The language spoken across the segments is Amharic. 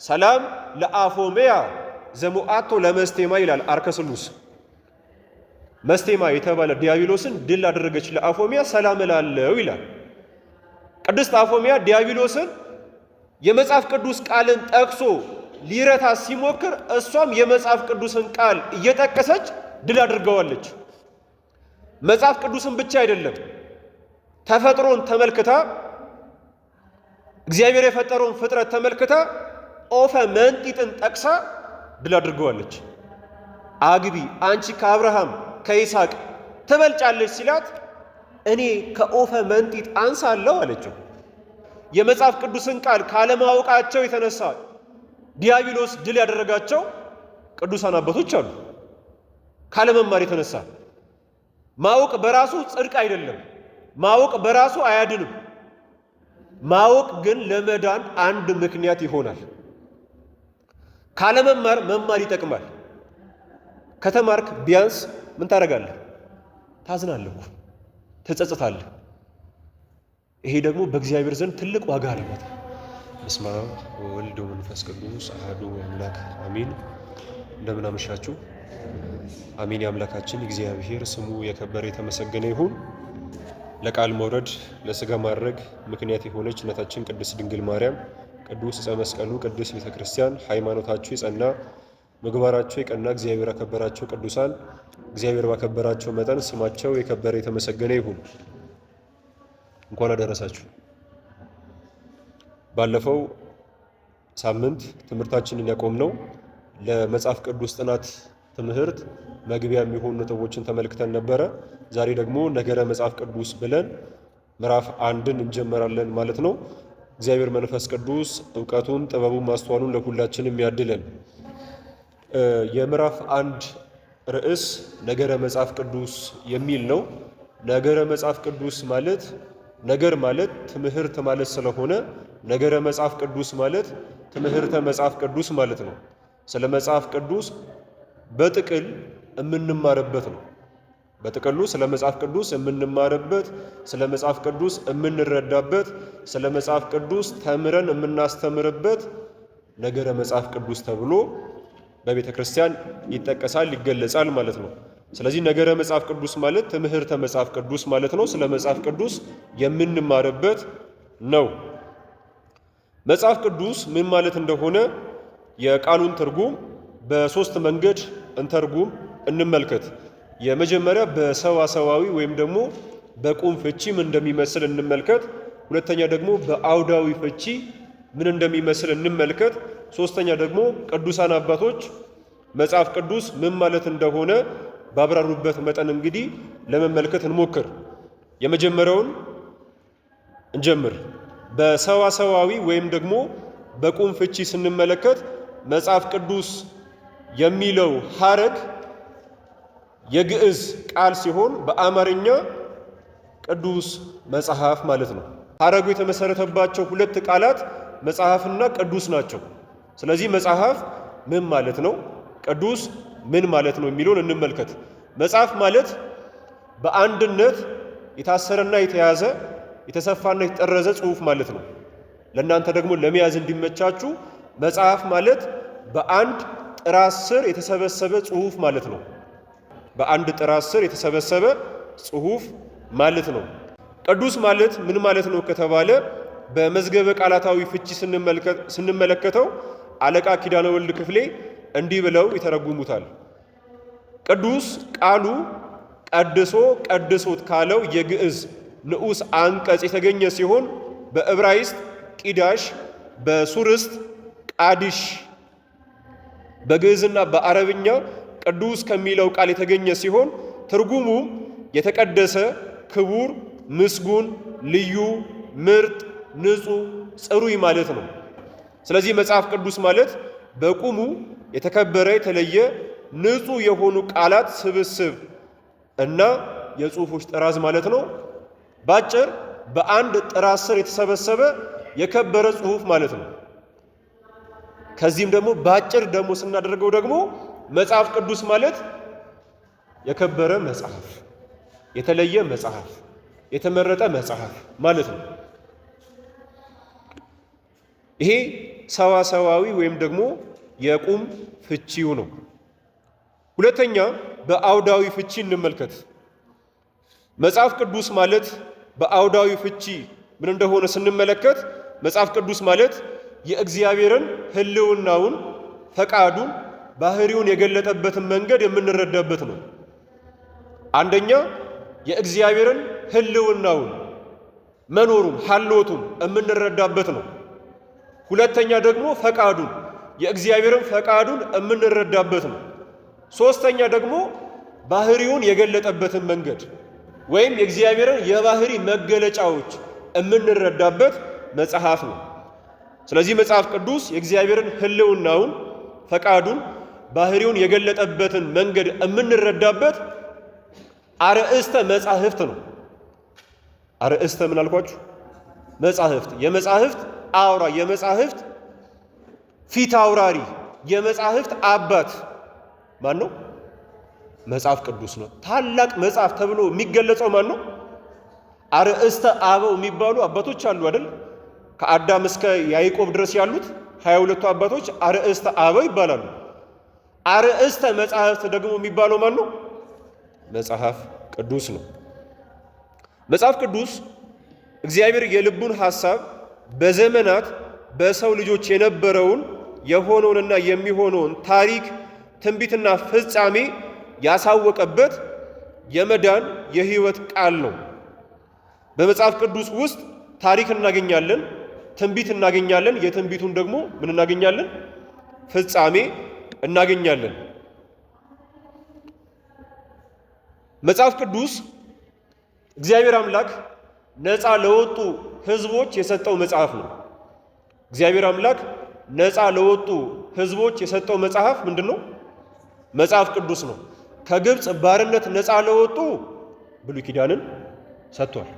ሰላም ለአፎሜያ ዘሙአቶ ለመስቴማ ይላል አርከስሉስ። መስቴማ የተባለ ዲያብሎስን ድል አደረገች ለአፎሚያ ሰላም እላለሁ ይላል። ቅድስት አፎሚያ ዲያብሎስን የመጽሐፍ ቅዱስ ቃልን ጠቅሶ ሊረታ ሲሞክር እሷም የመጽሐፍ ቅዱስን ቃል እየጠቀሰች ድል አድርገዋለች። መጽሐፍ ቅዱስን ብቻ አይደለም ተፈጥሮን ተመልክታ እግዚአብሔር የፈጠረውን ፍጥረት ተመልክታ ኦፈ መንጢጥን ጠቅሳ ድል አድርገዋለች። አግቢ አንቺ ከአብርሃም ከይስሐቅ ትበልጫለች ሲላት እኔ ከኦፈ መንጢጥ አንሳለሁ አለችው። የመጽሐፍ ቅዱስን ቃል ካለማወቃቸው የተነሳ ዲያብሎስ ድል ያደረጋቸው ቅዱሳን አባቶች አሉ። ካለመማር የተነሳ ማወቅ በራሱ ጽድቅ አይደለም። ማወቅ በራሱ አያድንም። ማወቅ ግን ለመዳን አንድ ምክንያት ይሆናል። ካለመማር መማር ይጠቅማል። ከተማርክ ቢያንስ ምን ታደርጋለህ? ታዝናለህ፣ ትጸጸታለህ። ይሄ ደግሞ በእግዚአብሔር ዘንድ ትልቅ ዋጋ አለው። በስመ አብ ወወልድ ወመንፈስ ቅዱስ አሐዱ አምላክ አሜን። እንደምን አመሻችሁ። አሜን። የአምላካችን እግዚአብሔር ስሙ የከበረ የተመሰገነ ይሁን። ለቃል መውረድ ለሥጋ ማድረግ ምክንያት የሆነች እናታችን ቅድስት ድንግል ማርያም፣ ቅዱስ ዕፀ መስቀሉ፣ ቅዱስ ቤተ ክርስቲያን፣ ሃይማኖታቸው የጸና ምግባራቸው የቀና እግዚአብሔር ያከበራቸው ቅዱሳን እግዚአብሔር ባከበራቸው መጠን ስማቸው የከበረ የተመሰገነ ይሁን። እንኳን አደረሳችሁ። ባለፈው ሳምንት ትምህርታችንን ያቆምነው ለመጽሐፍ ቅዱስ ጥናት ትምህርት መግቢያ የሚሆኑ ነጥቦችን ተመልክተን ነበረ። ዛሬ ደግሞ ነገረ መጽሐፍ ቅዱስ ብለን ምዕራፍ 1ን እንጀምራለን ማለት ነው። እግዚአብሔር መንፈስ ቅዱስ ዕውቀቱን ጥበቡን ማስተዋሉን ለሁላችንም ያድለን። የምዕራፍ 1 ርዕስ ነገረ መጽሐፍ ቅዱስ የሚል ነው። ነገረ መጽሐፍ ቅዱስ ማለት ነገር ማለት ትምህርት ማለት ስለሆነ ነገረ መጽሐፍ ቅዱስ ማለት ትምህርተ መጽሐፍ ቅዱስ ማለት ነው። ስለ መጽሐፍ ቅዱስ በጥቅል የምንማርበት ነው። በጥቅሉ ስለ መጽሐፍ ቅዱስ የምንማርበት፣ ስለ መጽሐፍ ቅዱስ የምንረዳበት፣ ስለ መጽሐፍ ቅዱስ ተምረን የምናስተምርበት ነገረ መጽሐፍ ቅዱስ ተብሎ በቤተ ክርስቲያን ይጠቀሳል፣ ይገለጻል ማለት ነው። ስለዚህ ነገረ መጽሐፍ ቅዱስ ማለት ትምህርተ መጽሐፍ ቅዱስ ማለት ነው። ስለ መጽሐፍ ቅዱስ የምንማርበት ነው። መጽሐፍ ቅዱስ ምን ማለት እንደሆነ የቃሉን ትርጉም በሶስት መንገድ እንተርጉም እንመልከት። የመጀመሪያ በሰዋሰዋዊ ወይም ደግሞ በቁም ፍቺ ምን እንደሚመስል እንመልከት። ሁለተኛ ደግሞ በአውዳዊ ፍቺ ምን እንደሚመስል እንመልከት። ሶስተኛ ደግሞ ቅዱሳን አባቶች መጽሐፍ ቅዱስ ምን ማለት እንደሆነ ባብራሩበት መጠን እንግዲህ ለመመልከት እንሞክር። የመጀመሪያውን እንጀምር። በሰዋሰዋዊ ወይም ደግሞ በቁም ፍቺ ስንመለከት መጽሐፍ ቅዱስ የሚለው ሐረግ የግዕዝ ቃል ሲሆን በአማርኛ ቅዱስ መጽሐፍ ማለት ነው። ሐረጉ የተመሰረተባቸው ሁለት ቃላት መጽሐፍና ቅዱስ ናቸው። ስለዚህ መጽሐፍ ምን ማለት ነው? ቅዱስ ምን ማለት ነው የሚለውን እንመልከት። መጽሐፍ ማለት በአንድነት የታሰረና የተያዘ የተሰፋና የተጠረዘ ጽሑፍ ማለት ነው። ለእናንተ ደግሞ ለመያዝ እንዲመቻችሁ መጽሐፍ ማለት በአንድ ጥራት ስር የተሰበሰበ ጽሑፍ ማለት ነው። በአንድ ጥራት ስር የተሰበሰበ ጽሑፍ ማለት ነው። ቅዱስ ማለት ምን ማለት ነው ከተባለ በመዝገበ ቃላታዊ ፍቺ ስንመለከተው አለቃ ኪዳነ ወልድ ክፍሌ እንዲህ ብለው ይተረጉሙታል። ቅዱስ ቃሉ ቀድሶ ቀድሶት ካለው የግዕዝ ንዑስ አንቀጽ የተገኘ ሲሆን በዕብራይስጥ ቂዳሽ፣ በሱርስጥ ቃዲሽ፣ በግዕዝና በአረብኛ ቅዱስ ከሚለው ቃል የተገኘ ሲሆን ትርጉሙም የተቀደሰ፣ ክቡር፣ ምስጉን፣ ልዩ፣ ምርጥ፣ ንጹሕ፣ ጽሩይ ማለት ነው። ስለዚህ መጽሐፍ ቅዱስ ማለት በቁሙ የተከበረ የተለየ ንጹሕ የሆኑ ቃላት ስብስብ እና የጽሑፎች ጥራዝ ማለት ነው። ባጭር በአንድ ጥራዝ ስር የተሰበሰበ የከበረ ጽሑፍ ማለት ነው። ከዚህም ደግሞ ባጭር ደግሞ ስናደርገው ደግሞ መጽሐፍ ቅዱስ ማለት የከበረ መጽሐፍ፣ የተለየ መጽሐፍ፣ የተመረጠ መጽሐፍ ማለት ነው። ይሄ ሰዋሰዋዊ ወይም ደግሞ የቁም ፍቺው ነው። ሁለተኛ በአውዳዊ ፍቺ እንመልከት። መጽሐፍ ቅዱስ ማለት በአውዳዊ ፍቺ ምን እንደሆነ ስንመለከት መጽሐፍ ቅዱስ ማለት የእግዚአብሔርን ሕልውናውን፣ ፈቃዱን፣ ባህሪውን የገለጠበትን መንገድ የምንረዳበት ነው። አንደኛ የእግዚአብሔርን ሕልውናውን መኖሩን ሀልዎቱን የምንረዳበት ነው። ሁለተኛ ደግሞ ፈቃዱን የእግዚአብሔርን ፈቃዱን የምንረዳበት ነው። ሶስተኛ ደግሞ ባህሪውን የገለጠበትን መንገድ ወይም የእግዚአብሔርን የባህሪ መገለጫዎች የምንረዳበት መጽሐፍ ነው። ስለዚህ መጽሐፍ ቅዱስ የእግዚአብሔርን ሕልውናውን፣ ፈቃዱን፣ ባህሪውን የገለጠበትን መንገድ የምንረዳበት አርእስተ መጻሕፍት ነው። አርእስተ ምን አልኳችሁ? መጻሕፍት። የመጻሕፍት አውራ፣ የመጻሕፍት ፊት አውራሪ፣ የመጻሕፍት አባት ማን ነው? መጽሐፍ ቅዱስ ነው። ታላቅ መጽሐፍ ተብሎ የሚገለጸው ማን ነው? አርእስተ አበው የሚባሉ አባቶች አሉ አይደል? ከአዳም እስከ ያዕቆብ ድረስ ያሉት 22ቱ አባቶች አርእስተ አበው ይባላሉ። አርእስተ መጻሕፍት ደግሞ የሚባለው ማን ነው? መጽሐፍ ቅዱስ ነው። መጽሐፍ ቅዱስ እግዚአብሔር የልቡን ሐሳብ በዘመናት በሰው ልጆች የነበረውን የሆነውንና የሚሆነውን ታሪክ፣ ትንቢትና ፍጻሜ ያሳወቀበት የመዳን የሕይወት ቃል ነው። በመጽሐፍ ቅዱስ ውስጥ ታሪክ እናገኛለን፣ ትንቢት እናገኛለን። የትንቢቱን ደግሞ ምን እናገኛለን? ፍጻሜ እናገኛለን። መጽሐፍ ቅዱስ እግዚአብሔር አምላክ ነፃ ለወጡ ሕዝቦች የሰጠው መጽሐፍ ነው። እግዚአብሔር አምላክ ነፃ ለወጡ ሕዝቦች የሰጠው መጽሐፍ ምንድን ነው? መጽሐፍ ቅዱስ ነው። ከግብፅ ባርነት ነፃ ለወጡ ብሉይ ኪዳንን ሰጥቷል።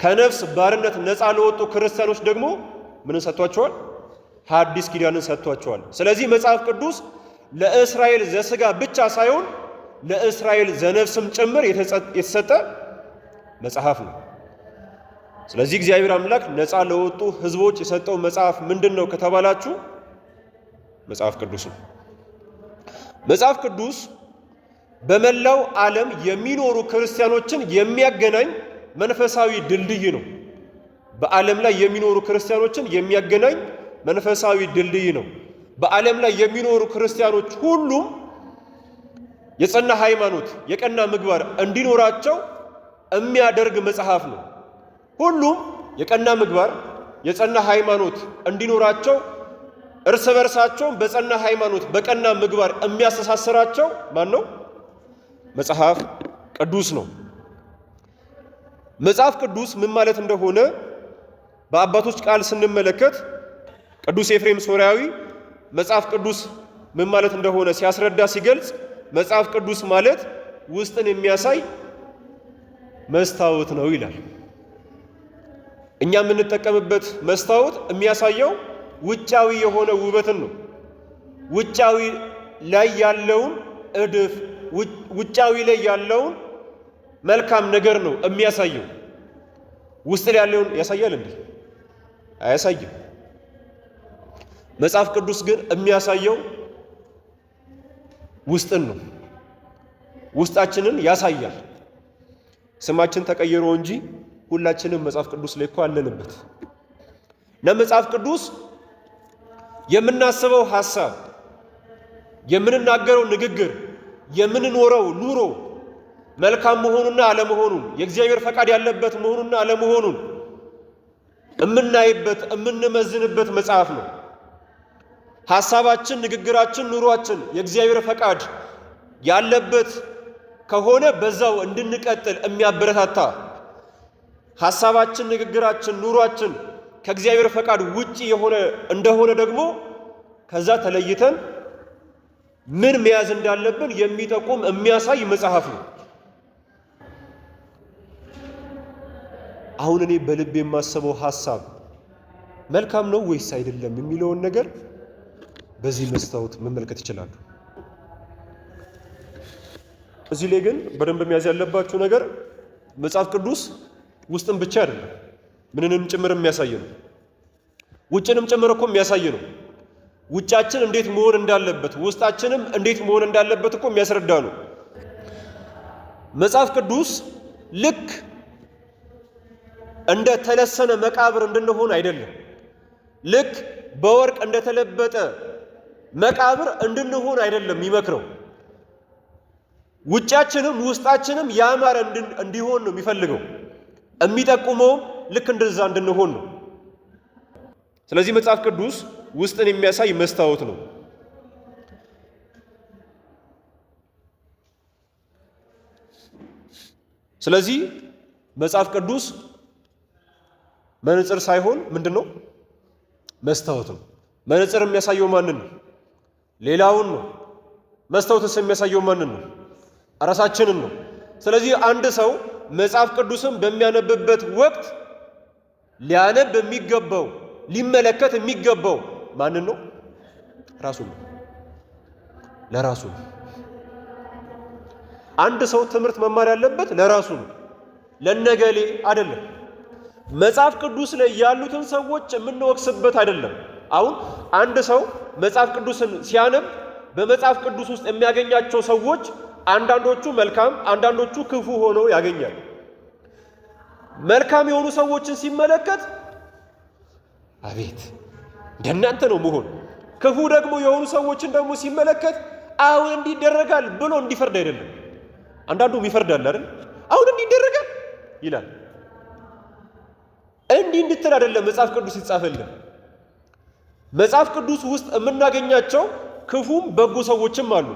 ከነፍስ ባርነት ነፃ ለወጡ ክርስቲያኖች ደግሞ ምንን ሰጥቷቸዋል? ሐዲስ ኪዳንን ሰጥቷቸዋል። ስለዚህ መጽሐፍ ቅዱስ ለእስራኤል ዘሥጋ ብቻ ሳይሆን ለእስራኤል ዘነፍስም ጭምር የተሰጠ መጽሐፍ ነው። ስለዚህ እግዚአብሔር አምላክ ነፃ ለወጡ ሕዝቦች የሰጠው መጽሐፍ ምንድን ነው ከተባላችሁ መጽሐፍ ቅዱስ ነው። መጽሐፍ ቅዱስ በመላው ዓለም የሚኖሩ ክርስቲያኖችን የሚያገናኝ መንፈሳዊ ድልድይ ነው። በዓለም ላይ የሚኖሩ ክርስቲያኖችን የሚያገናኝ መንፈሳዊ ድልድይ ነው። በዓለም ላይ የሚኖሩ ክርስቲያኖች ሁሉም የጸና ሃይማኖት፣ የቀና ምግባር እንዲኖራቸው የሚያደርግ መጽሐፍ ነው። ሁሉም የቀና ምግባር፣ የጸና ሃይማኖት እንዲኖራቸው እርስ በርሳቸውን በጸና ሃይማኖት፣ በቀና ምግባር የሚያስተሳስራቸው ማን ነው? መጽሐፍ ቅዱስ ነው። መጽሐፍ ቅዱስ ምን ማለት እንደሆነ በአባቶች ቃል ስንመለከት ቅዱስ ኤፍሬም ሶርያዊ መጽሐፍ ቅዱስ ምን ማለት እንደሆነ ሲያስረዳ ሲገልጽ መጽሐፍ ቅዱስ ማለት ውስጥን የሚያሳይ መስታወት ነው ይላል። እኛ የምንጠቀምበት መስታወት የሚያሳየው ውጫዊ የሆነ ውበትን ነው። ውጫዊ ላይ ያለውን እድፍ፣ ውጫዊ ላይ ያለውን መልካም ነገር ነው የሚያሳየው። ውስጥ ላይ ያለውን ያሳያል እንዴ? አያሳይም። መጽሐፍ ቅዱስ ግን የሚያሳየው ውስጥን ነው። ውስጣችንን ያሳያል። ስማችን ተቀይሮ እንጂ ሁላችንም መጽሐፍ ቅዱስ ላይ እኮ አለንበት። ለመጽሐፍ ቅዱስ የምናስበው ሐሳብ፣ የምንናገረው ንግግር፣ የምንኖረው ኑሮ መልካም መሆኑና አለመሆኑን፣ የእግዚአብሔር ፈቃድ ያለበት መሆኑና አለመሆኑን የምናይበት የምንመዝንበት መጽሐፍ ነው። ሐሳባችን፣ ንግግራችን፣ ኑሯችን የእግዚአብሔር ፈቃድ ያለበት ከሆነ በዛው እንድንቀጥል የሚያበረታታ፣ ሐሳባችን፣ ንግግራችን፣ ኑሯችን ከእግዚአብሔር ፈቃድ ውጪ የሆነ እንደሆነ ደግሞ ከዛ ተለይተን ምን መያዝ እንዳለብን የሚጠቁም የሚያሳይ መጽሐፍ ነው። አሁን እኔ በልብ የማስበው ሐሳብ መልካም ነው ወይስ አይደለም የሚለውን ነገር በዚህ መስታወት መመልከት ይችላሉ። እዚህ ላይ ግን በደንብ መያዝ ያለባችሁ ነገር መጽሐፍ ቅዱስ ውስጥን ብቻ አይደለም ምንንም ጭምር የሚያሳይ ነው። ውጭንም ጭምር እኮ የሚያሳይ ነው። ውጫችን እንዴት መሆን እንዳለበት ውስጣችንም እንዴት መሆን እንዳለበት እኮ የሚያስረዳ ነው። መጽሐፍ ቅዱስ ልክ እንደ ተለሰነ መቃብር እንድንሆን አይደለም። ልክ በወርቅ እንደተለበጠ መቃብር እንድንሆን አይደለም የሚመክረው። ውጫችንም ውስጣችንም ያማረ እንዲሆን ነው የሚፈልገው። የሚጠቁመውም ልክ እንደዛ እንድንሆን ነው። ስለዚህ መጽሐፍ ቅዱስ ውስጥን የሚያሳይ መስታወት ነው። ስለዚህ መጽሐፍ ቅዱስ መነጽር ሳይሆን ምንድነው? መስታወት ነው። መነጽር የሚያሳየው ማንን ነው? ሌላውን ነው። መስታወትስ የሚያሳየው ማንን ነው? ራሳችንን ነው። ስለዚህ አንድ ሰው መጽሐፍ ቅዱስን በሚያነብበት ወቅት ሊያነብ የሚገባው ሊመለከት የሚገባው ማንን ነው? ራሱን ነው። ለራሱ ነው። አንድ ሰው ትምህርት መማር ያለበት ለራሱ ነው፣ ለነገሌ አይደለም። መጽሐፍ ቅዱስ ላይ ያሉትን ሰዎች የምንወቅስበት አይደለም። አሁን አንድ ሰው መጽሐፍ ቅዱስን ሲያነብ በመጽሐፍ ቅዱስ ውስጥ የሚያገኛቸው ሰዎች አንዳንዶቹ መልካም፣ አንዳንዶቹ ክፉ ሆነው ያገኛል። መልካም የሆኑ ሰዎችን ሲመለከት አቤት እንደናንተ ነው መሆን፣ ክፉ ደግሞ የሆኑ ሰዎችን ደግሞ ሲመለከት አሁን እንዲህ ይደረጋል ብሎ እንዲፈርድ አይደለም። አንዳንዱም ይፈርዳል አይደል? አሁን እንዲህ ይደረጋል ይላል። እንዲህ እንድትል አይደለም መጽሐፍ ቅዱስ ይጻፈልልን። መጽሐፍ ቅዱስ ውስጥ የምናገኛቸው ክፉም በጎ ሰዎችም አሉ።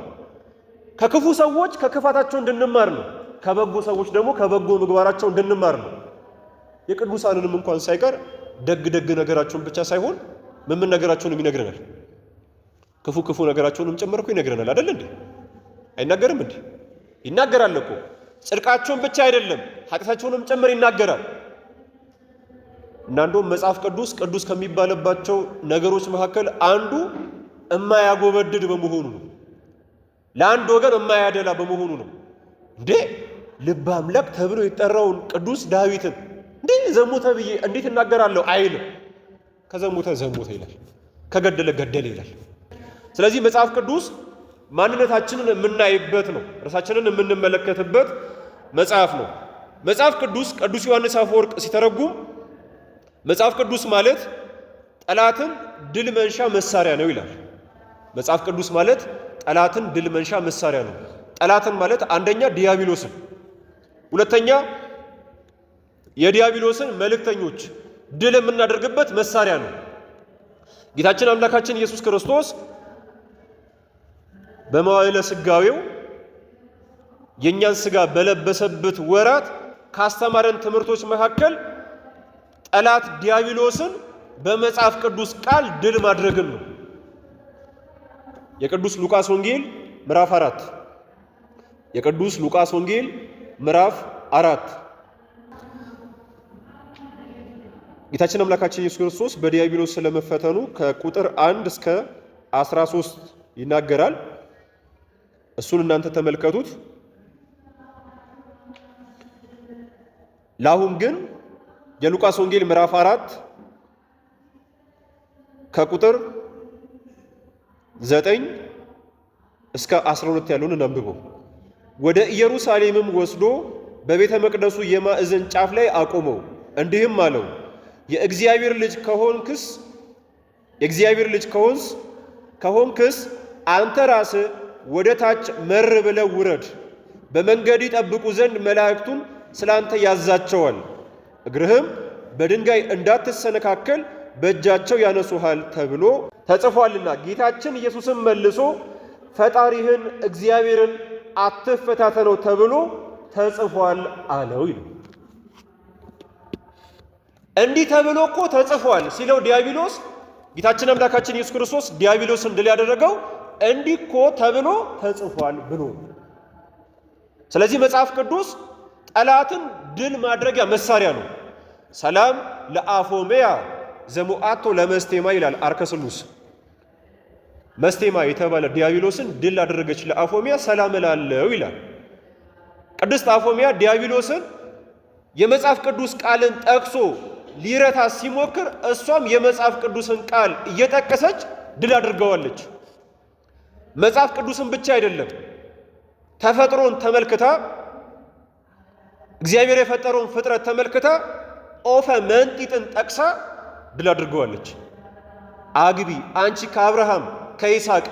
ከክፉ ሰዎች ከክፋታቸው እንድንማር ነው። ከበጎ ሰዎች ደግሞ ከበጎ ምግባራቸው እንድንማር ነው። የቅዱሳንንም እንኳን ሳይቀር ደግ ደግ ነገራቸውን ብቻ ሳይሆን ምን ነገራቸውንም ይነግረናል። ክፉ ክፉ ነገራቸውንም ጭምር እኮ ይነግረናል አይደል እንዴ? አይናገርም እንዴ? ይናገራል እኮ። ጽድቃቸውን ብቻ አይደለም ኃጢአታቸውንም ጭምር ይናገራል። እና እንደውም መጽሐፍ ቅዱስ ቅዱስ ከሚባልባቸው ነገሮች መካከል አንዱ የማያጎበድድ በመሆኑ ነው። ለአንድ ወገን የማያደላ በመሆኑ ነው። እንዴ ልበ አምላክ ተብሎ የጠራውን ቅዱስ ዳዊትን እንዴ ዘሞተ ብዬ እንዴት እናገራለሁ አይልም። ከዘሞተ ዘሞተ ይላል፣ ከገደለ ገደለ ይላል። ስለዚህ መጽሐፍ ቅዱስ ማንነታችንን የምናይበት ነው፣ ራሳችንን የምንመለከትበት መጽሐፍ ነው። መጽሐፍ ቅዱስ ቅዱስ ዮሐንስ አፈወርቅ ሲተረጉም መጽሐፍ ቅዱስ ማለት ጠላትን ድል መንሻ መሳሪያ ነው ይላል። መጽሐፍ ቅዱስ ማለት ጠላትን ድል መንሻ መሳሪያ ነው። ጠላትን ማለት አንደኛ ዲያብሎስን፣ ሁለተኛ የዲያብሎስን መልእክተኞች ድል የምናደርግበት መሳሪያ ነው። ጌታችን አምላካችን ኢየሱስ ክርስቶስ በመዋዕለ ሥጋዌው የእኛን ሥጋ በለበሰበት ወራት ካስተማረን ትምህርቶች መካከል ጠላት ዲያብሎስን በመጽሐፍ ቅዱስ ቃል ድል ማድረግን ነው። የቅዱስ ሉቃስ ወንጌል ምዕራፍ 4 የቅዱስ ሉቃስ ወንጌል ምዕራፍ 4 ጌታችን አምላካችን ኢየሱስ ክርስቶስ በዲያብሎስ ስለመፈተኑ ከቁጥር 1 እስከ 13 ይናገራል። እሱን እናንተ ተመልከቱት። ለአሁን ግን የሉቃስ ወንጌል ምዕራፍ 4 ከቁጥር 9 እስከ 12 ያለውን እናንብበው። ወደ ኢየሩሳሌምም ወስዶ በቤተ መቅደሱ የማዕዘን ጫፍ ላይ አቆመው፣ እንዲህም አለው፣ የእግዚአብሔር ልጅ ከሆንክስ አንተ ራስህ ወደ ታች መር ብለው ውረድ፣ በመንገድ ይጠብቁ ዘንድ መላእክቱን ስላንተ ያዛቸዋል፣ እግርህም በድንጋይ እንዳትሰነካከል በእጃቸው ያነሱሃል ተብሎ ተጽፏልና። ጌታችን ኢየሱስም መልሶ ፈጣሪህን እግዚአብሔርን አትፈታተነው ተብሎ ተጽፏል አለው ይላል። እንዲህ ተብሎ እኮ ተጽፏል ሲለው ዲያብሎስ ጌታችን አምላካችን ኢየሱስ ክርስቶስ ዲያብሎስን ድል ያደረገው እንዲህ እኮ ተብሎ ተጽፏል ብሎ። ስለዚህ መጽሐፍ ቅዱስ ጠላትን ድል ማድረጊያ መሳሪያ ነው። ሰላም ለአፎሜያ ዘሙአቶ ለመስቴማ ይላል አርከስሉስ። መስቴማ የተባለ ዲያብሎስን ድል አደረገች ለአፎሚያ ሰላም እላለሁ ይላል። ቅድስት አፎሚያ ዲያብሎስን የመጽሐፍ ቅዱስ ቃልን ጠቅሶ ሊረታ ሲሞክር እሷም የመጽሐፍ ቅዱስን ቃል እየጠቀሰች ድል አድርገዋለች። መጽሐፍ ቅዱስን ብቻ አይደለም ተፈጥሮን ተመልክታ እግዚአብሔር የፈጠረውን ፍጥረት ተመልክታ ኦፈ መንጢጥን ጠቅሳ ድል አድርገዋለች። አግቢ አንቺ ከአብርሃም ከይስሐቅ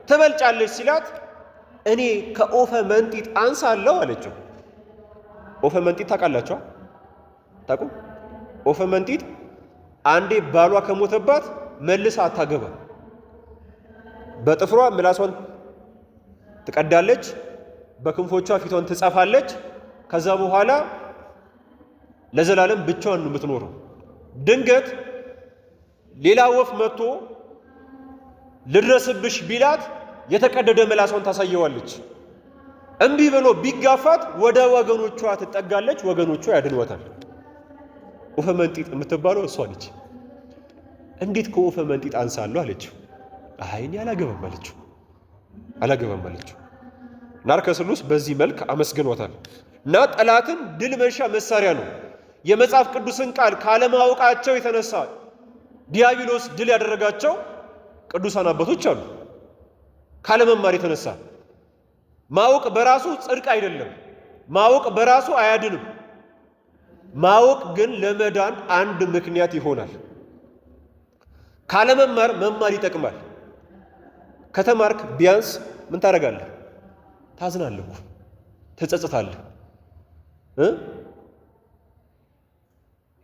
ትበልጫለች ሲላት እኔ ከኦፈ መንጢጥ አንሳለሁ አለችው። ኦፈ መንጢጥ ታውቃላችሁ? ታውቁ? ኦፈ መንጢጥ አንዴ ባሏ ከሞተባት መልሳ አታገባ። በጥፍሯ ምላሷን ትቀዳለች፣ በክንፎቿ ፊቷን ትጸፋለች። ከዛ በኋላ ለዘላለም ብቻዋን ነው የምትኖረው። ድንገት ሌላ ወፍ መጥቶ ልድረስብሽ ቢላት የተቀደደ ምላሷን ታሳየዋለች። እምቢ ብሎ ቢጋፋት ወደ ወገኖቿ ትጠጋለች፣ ወገኖቿ ያድኗታል። ኦፈ መንጢጥ የምትባለው እሷ ነች። እንዴት ከኦፈ መንጢጥ አንሳለሁ አለችው። አይ እኔ አላገባም አለችው። ናርከስሉስ በዚህ መልክ አመስግኖታል። እና ጠላትን ድል መንሻ መሳሪያ ነው። የመጽሐፍ ቅዱስን ቃል ካለማወቃቸው የተነሳ ዲያብሎስ ድል ያደረጋቸው ቅዱሳን አባቶች አሉ። ካለመማር የተነሳ ማወቅ በራሱ ጽድቅ አይደለም። ማወቅ በራሱ አያድንም። ማወቅ ግን ለመዳን አንድ ምክንያት ይሆናል። ካለመማር መማር ይጠቅማል። ከተማርክ ቢያንስ ምን ታደርጋለህ? ታዝናለህ፣ ትጸጸታለህ።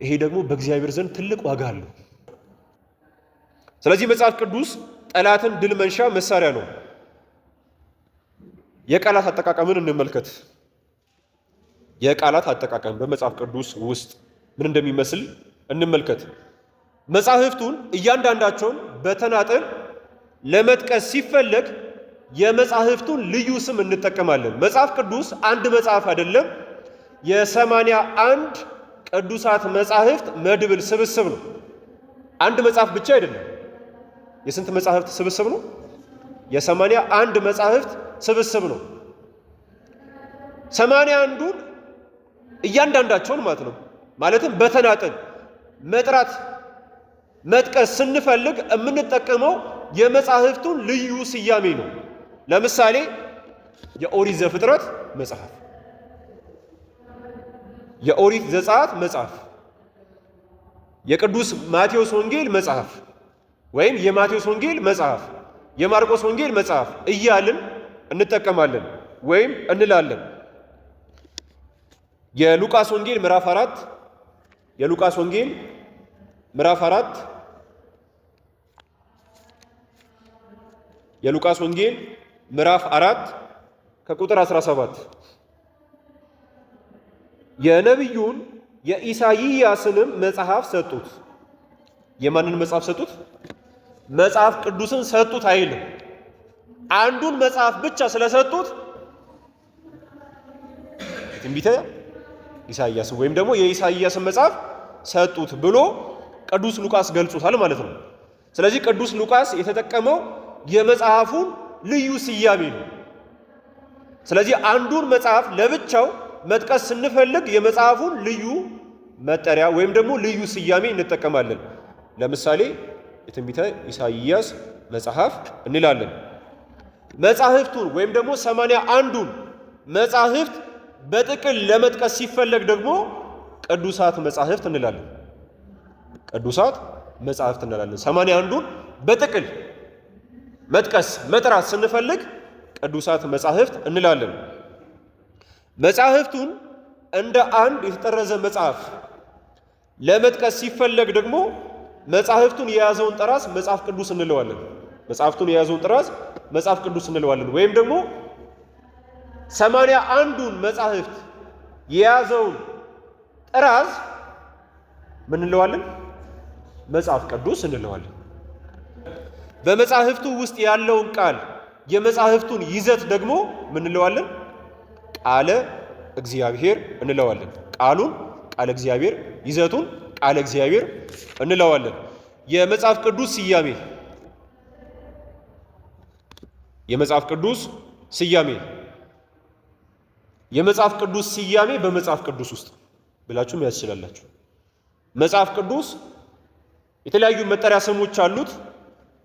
ይሄ ደግሞ በእግዚአብሔር ዘንድ ትልቅ ዋጋ አለው። ስለዚህ መጽሐፍ ቅዱስ ጠላትን ድል መንሻ መሳሪያ ነው። የቃላት አጠቃቀምን እንመልከት። የቃላት አጠቃቀም በመጽሐፍ ቅዱስ ውስጥ ምን እንደሚመስል እንመልከት። መጻሕፍቱን እያንዳንዳቸውን በተናጠል ለመጥቀስ ሲፈለግ የመጻሕፍቱን ልዩ ስም እንጠቀማለን። መጽሐፍ ቅዱስ አንድ መጽሐፍ አይደለም፣ የ81 ቅዱሳት መጻሕፍት መድብል ስብስብ ነው። አንድ መጽሐፍ ብቻ አይደለም። የስንት መጻሕፍት ስብስብ ነው? የ81 መጻሕፍት ስብስብ ነው። 81ዱን እያንዳንዳቸውን ማለት ነው። ማለትም በተናጠል መጥራት መጥቀስ ስንፈልግ የምንጠቀመው የመጻሕፍቱን ልዩ ስያሜ ነው። ለምሳሌ የኦሪት ዘፍጥረት መጽሐፍ፣ የኦሪት ዘጸአት መጽሐፍ፣ የቅዱስ ማቴዎስ ወንጌል መጽሐፍ ወይም የማቴዎስ ወንጌል መጽሐፍ፣ የማርቆስ ወንጌል መጽሐፍ እያልን እንጠቀማለን ወይም እንላለን። የሉቃስ ወንጌል ምዕራፍ 4 የሉቃስ ወንጌል ምዕራፍ 4 የሉቃስ ወንጌል ምዕራፍ 4 ከቁጥር 17 የነቢዩን የኢሳይያስንም መጽሐፍ ሰጡት። የማንን መጽሐፍ ሰጡት? መጽሐፍ ቅዱስን ሰጡት አይልም። አንዱን መጽሐፍ ብቻ ስለሰጡት ትንቢተ ኢሳይያስ ወይም ደግሞ የኢሳይያስን መጽሐፍ ሰጡት ብሎ ቅዱስ ሉቃስ ገልጾታል ማለት ነው። ስለዚህ ቅዱስ ሉቃስ የተጠቀመው የመጽሐፉን ልዩ ስያሜ ነው። ስለዚህ አንዱን መጽሐፍ ለብቻው መጥቀስ ስንፈልግ የመጽሐፉን ልዩ መጠሪያ ወይም ደግሞ ልዩ ስያሜ እንጠቀማለን። ለምሳሌ የትንቢተ ኢሳይያስ መጽሐፍ እንላለን። መጽሐፍቱን ወይም ደግሞ 81ዱን መጽሐፍት በጥቅል ለመጥቀስ ሲፈለግ ደግሞ ቅዱሳት መጽሐፍት እንላለን። ቅዱሳት መጽሐፍት እንላለን። 81ዱን በጥቅል መጥቀስ መጥራት ስንፈልግ ቅዱሳት መጽሐፍት እንላለን። መጽሐፍቱን እንደ አንድ የተጠረዘ መጽሐፍ ለመጥቀስ ሲፈለግ ደግሞ መጽሐፍቱን የያዘውን ጥራዝ መጽሐፍ ቅዱስ እንለዋለን። መጽሐፍቱን የያዘውን ጥራዝ መጽሐፍ ቅዱስ እንለዋለን። ወይም ደግሞ 81ዱን መጽሐፍት የያዘውን ጥራዝ ምን እንለዋለን? መጽሐፍ ቅዱስ እንለዋለን። በመጽሐፍቱ ውስጥ ያለውን ቃል የመጽሐፍቱን ይዘት ደግሞ ምን እንለዋለን? ቃለ እግዚአብሔር እንለዋለን። ቃሉን ቃለ እግዚአብሔር፣ ይዘቱን ቃለ እግዚአብሔር እንለዋለን። የመጽሐፍ ቅዱስ ስያሜ የመጽሐፍ ቅዱስ ስያሜ የመጽሐፍ ቅዱስ ስያሜ በመጽሐፍ ቅዱስ ውስጥ ብላችሁ መያዝ ትችላላችሁ። መጽሐፍ ቅዱስ የተለያዩ መጠሪያ ስሞች አሉት።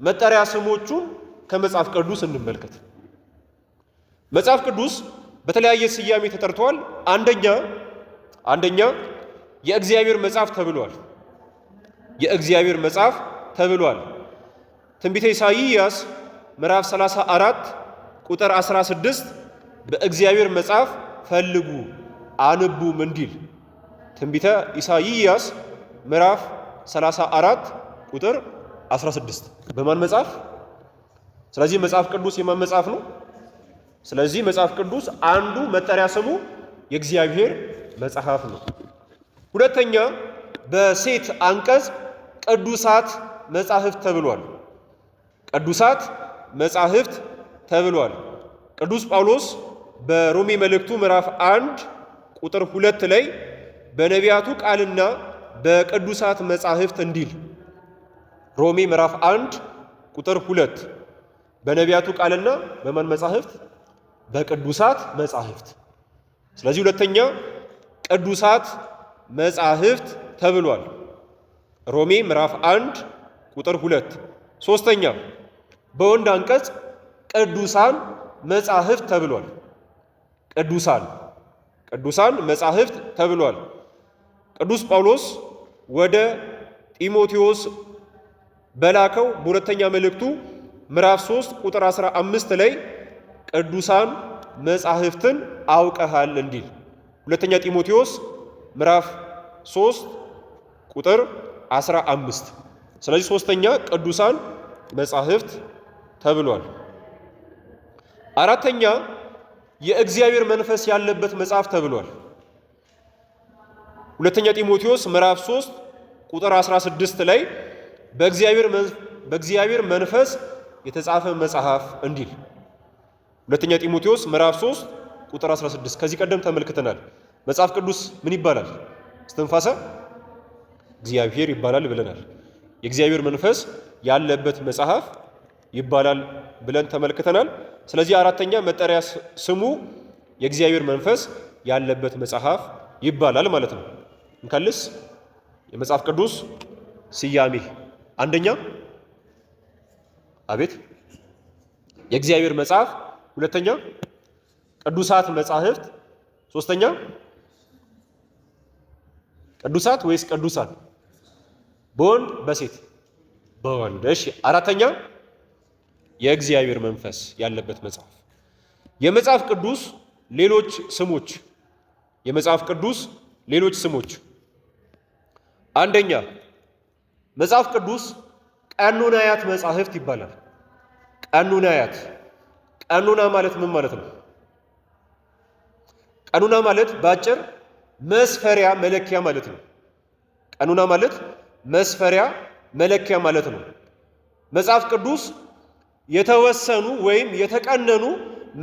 መጠሪያ ስሞቹን ከመጽሐፍ ቅዱስ እንመልከት። መጽሐፍ ቅዱስ በተለያየ ስያሜ ተጠርቷል። አንደኛ የእግዚአብሔር መጽሐፍ ተብሏል። የእግዚአብሔር መጽሐፍ ተብሏል። ትንቢተ ኢሳይያስ ምዕራፍ 34 ቁጥር 16 በእግዚአብሔር መጽሐፍ ፈልጉ አንቡም እንዲል ትንቢተ ኢሳይያስ ምዕራፍ 34 ቁጥር 16 በማን መጽሐፍ? ስለዚህ መጽሐፍ ቅዱስ የማን መጽሐፍ ነው? ስለዚህ መጽሐፍ ቅዱስ አንዱ መጠሪያ ስሙ የእግዚአብሔር መጽሐፍ ነው። ሁለተኛ በሴት አንቀጽ ቅዱሳት መጻሕፍት ተብሏል። ቅዱሳት መጻሕፍት ተብሏል። ቅዱስ ጳውሎስ በሮሜ መልእክቱ ምዕራፍ 1 ቁጥር 2 ላይ በነቢያቱ ቃልና በቅዱሳት መጻሕፍት እንዲል ሮሜ ምዕራፍ 1 ቁጥር 2 በነቢያቱ ቃልና በማን መጻሕፍት? በቅዱሳት መጻሕፍት። ስለዚህ ሁለተኛ ቅዱሳት መጻሕፍት ተብሏል። ሮሜ ምዕራፍ 1 ቁጥር 2። ሶስተኛ በወንድ አንቀጽ ቅዱሳን መጻሕፍት ተብሏል። ቅዱሳን መጻሕፍት ተብሏል። ቅዱስ ጳውሎስ ወደ ጢሞቴዎስ በላከው በሁለተኛ መልእክቱ ምዕራፍ 3 ቁጥር 15 ላይ ቅዱሳን መጻሕፍትን አውቀሃል እንዲል ሁለተኛ ጢሞቴዎስ ምዕራፍ 3 ቁጥር 15። ስለዚህ ሶስተኛ ቅዱሳን መጻሕፍት ተብሏል። አራተኛ የእግዚአብሔር መንፈስ ያለበት መጽሐፍ ተብሏል። ሁለተኛ ጢሞቴዎስ ምዕራፍ 3 ቁጥር 16 ላይ በእግዚአብሔር መንፈስ የተጻፈ መጽሐፍ እንዲል ሁለተኛ ጢሞቴዎስ ምዕራፍ 3 ቁጥር 16። ከዚህ ቀደም ተመልክተናል። መጽሐፍ ቅዱስ ምን ይባላል? እስትንፋሰ እግዚአብሔር ይባላል ብለናል። የእግዚአብሔር መንፈስ ያለበት መጽሐፍ ይባላል ብለን ተመልክተናል። ስለዚህ አራተኛ መጠሪያ ስሙ የእግዚአብሔር መንፈስ ያለበት መጽሐፍ ይባላል ማለት ነው። እንከልስ የመጽሐፍ ቅዱስ ስያሜ አንደኛ አቤት የእግዚአብሔር መጽሐፍ፣ ሁለተኛ ቅዱሳት መጻሕፍት፣ ሶስተኛ ቅዱሳት ወይስ ቅዱሳን? በወንድ በሴት በወንድ። እሺ አራተኛ የእግዚአብሔር መንፈስ ያለበት መጽሐፍ። የመጽሐፍ ቅዱስ ሌሎች ስሞች የመጽሐፍ ቅዱስ ሌሎች ስሞች አንደኛ መጽሐፍ ቅዱስ ቀኖናያት መጻሕፍት ይባላል። ቀኖናያት። ቀኖና ማለት ምን ማለት ነው? ቀኖና ማለት በአጭር መስፈሪያ መለኪያ ማለት ነው። ቀኖና ማለት መስፈሪያ መለኪያ ማለት ነው። መጽሐፍ ቅዱስ የተወሰኑ ወይም የተቀነኑ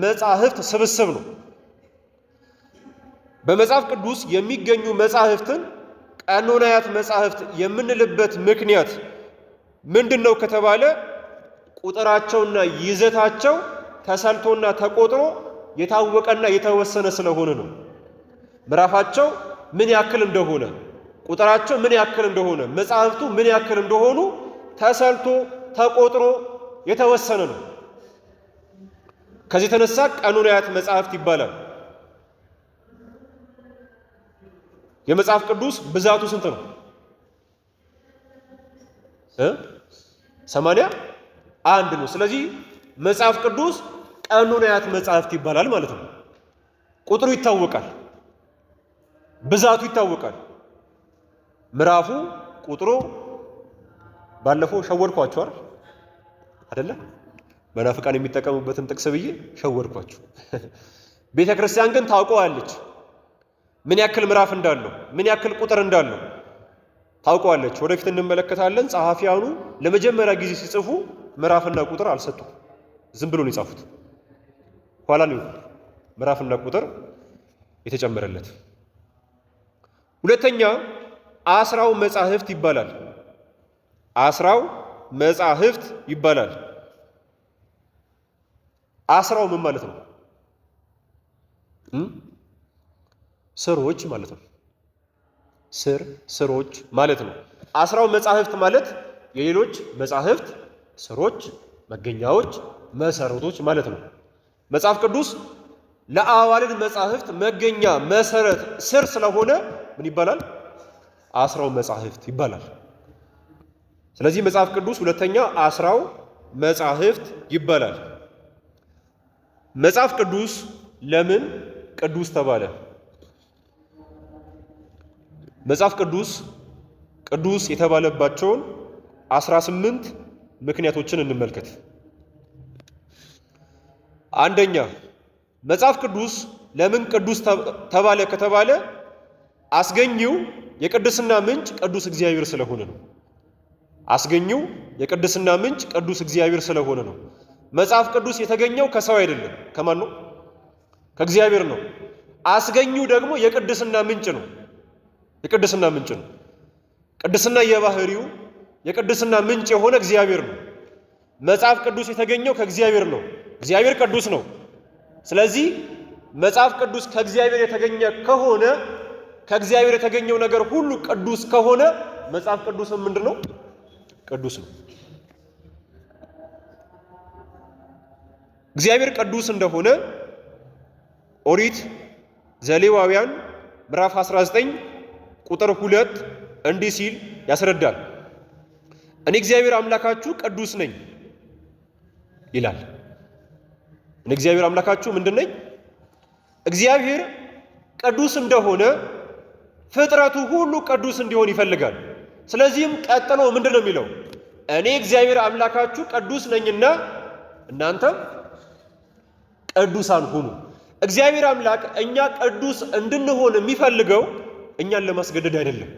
መጻሕፍት ስብስብ ነው። በመጽሐፍ ቅዱስ የሚገኙ መጻሕፍትን ቀኖናያት መጻሕፍት የምንልበት ምክንያት ምንድነው ከተባለ ቁጥራቸውና ይዘታቸው ተሰልቶና ተቆጥሮ የታወቀና የተወሰነ ስለሆነ ነው። ምዕራፋቸው ምን ያክል እንደሆነ፣ ቁጥራቸው ምን ያክል እንደሆነ፣ መጻሕፍቱ ምን ያክል እንደሆኑ ተሰልቶ ተቆጥሮ የተወሰነ ነው። ከዚህ የተነሳ ቀኖናያት መጻሕፍት ይባላል። የመጽሐፍ ቅዱስ ብዛቱ ስንት ነው? 81 ነው። ስለዚህ መጽሐፍ ቅዱስ ቀኖናያት መጻሕፍት ይባላል ማለት ነው። ቁጥሩ ይታወቃል፣ ብዛቱ ይታወቃል። ምዕራፉ ቁጥሩ ባለፈው ሸወድኳችሁ አይደለ? መናፍቃን የሚጠቀሙበትን ጥቅስ ብዬ ሸወድኳችሁ። ቤተ ክርስቲያን ግን ታውቀዋለች ምን ያክል ምዕራፍ እንዳለው፣ ምን ያክል ቁጥር እንዳለው ታውቀዋለች። ወደፊት እንመለከታለን። ጸሐፊያኑ ለመጀመሪያ ጊዜ ሲጽፉ ምዕራፍና ቁጥር አልሰጡም፣ ዝም ብሎ ነው የጻፉት። ኋላ ነው ምዕራፍና ቁጥር የተጨመረለት። ሁለተኛ አስራው መጻሕፍት ይባላል። አስራው መጻሕፍት ይባላል። አስራው ምን ማለት ነው? ስሮች ማለት ነው። ስር ስሮች ማለት ነው። አስራው መጻሕፍት ማለት የሌሎች መጻሕፍት ስሮች፣ መገኛዎች፣ መሰረቶች ማለት ነው። መጽሐፍ ቅዱስ ለአዋልድ መጻሕፍት መገኛ፣ መሰረት፣ ስር ስለሆነ ምን ይባላል? አስራው መጻሕፍት ይባላል። ስለዚህ መጽሐፍ ቅዱስ ሁለተኛ አስራው መጻሕፍት ይባላል። መጽሐፍ ቅዱስ ለምን ቅዱስ ተባለ? መጽሐፍ ቅዱስ ቅዱስ የተባለባቸውን 18 ምክንያቶችን እንመልከት። አንደኛ መጽሐፍ ቅዱስ ለምን ቅዱስ ተባለ ከተባለ አስገኚው የቅድስና ምንጭ ቅዱስ እግዚአብሔር ስለሆነ ነው። አስገኚው የቅድስና ምንጭ ቅዱስ እግዚአብሔር ስለሆነ ነው። መጽሐፍ ቅዱስ የተገኘው ከሰው አይደለም። ከማን ነው? ከእግዚአብሔር ነው። አስገኚው ደግሞ የቅድስና ምንጭ ነው። የቅድስና ምንጭ ነው። ቅድስና የባህሪው የቅድስና ምንጭ የሆነ እግዚአብሔር ነው። መጽሐፍ ቅዱስ የተገኘው ከእግዚአብሔር ነው። እግዚአብሔር ቅዱስ ነው። ስለዚህ መጽሐፍ ቅዱስ ከእግዚአብሔር የተገኘ ከሆነ ከእግዚአብሔር የተገኘው ነገር ሁሉ ቅዱስ ከሆነ መጽሐፍ ቅዱስም ምንድን ነው? ቅዱስ ነው። እግዚአብሔር ቅዱስ እንደሆነ ኦሪት ዘሌዋውያን ምዕራፍ 19 ቁጥር 2 እንዲህ ሲል ያስረዳል። እኔ እግዚአብሔር አምላካችሁ ቅዱስ ነኝ ይላል። እኔ እግዚአብሔር አምላካችሁ ምንድን ነኝ? እግዚአብሔር ቅዱስ እንደሆነ ፍጥረቱ ሁሉ ቅዱስ እንዲሆን ይፈልጋል። ስለዚህም ቀጥሎ ምንድን ነው የሚለው? እኔ እግዚአብሔር አምላካችሁ ቅዱስ ነኝና እናንተም ቅዱሳን ሁኑ። እግዚአብሔር አምላክ እኛ ቅዱስ እንድንሆን የሚፈልገው እኛን ለማስገደድ አይደለም፣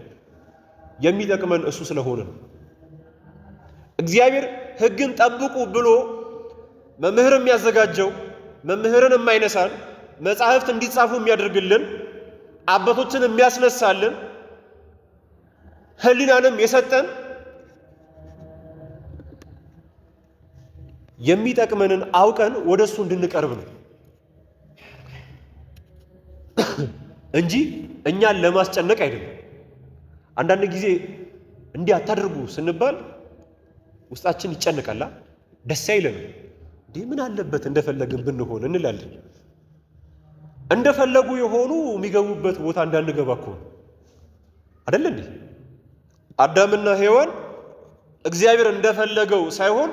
የሚጠቅመን እሱ ስለሆነ ነው። እግዚአብሔር ሕግን ጠብቁ ብሎ መምህር የሚያዘጋጀው መምህርን የማይነሳን መጻሕፍት እንዲጻፉ የሚያደርግልን አባቶችን የሚያስነሳልን ሕሊናንም የሰጠን የሚጠቅመንን አውቀን ወደ እሱ እንድንቀርብ ነው እንጂ እኛን ለማስጨነቅ አይደለም። አንዳንድ ጊዜ እንዲህ አታድርጉ ስንባል ውስጣችን ይጨነቃል፣ ደስ አይለንም። እንዲህ ምን አለበት እንደፈለግን ብንሆን እንላለን። እንደፈለጉ የሆኑ የሚገቡበት ቦታ እንዳንገባ እኮ አይደል እንዴ? አዳምና ሔዋን እግዚአብሔር እንደፈለገው ሳይሆን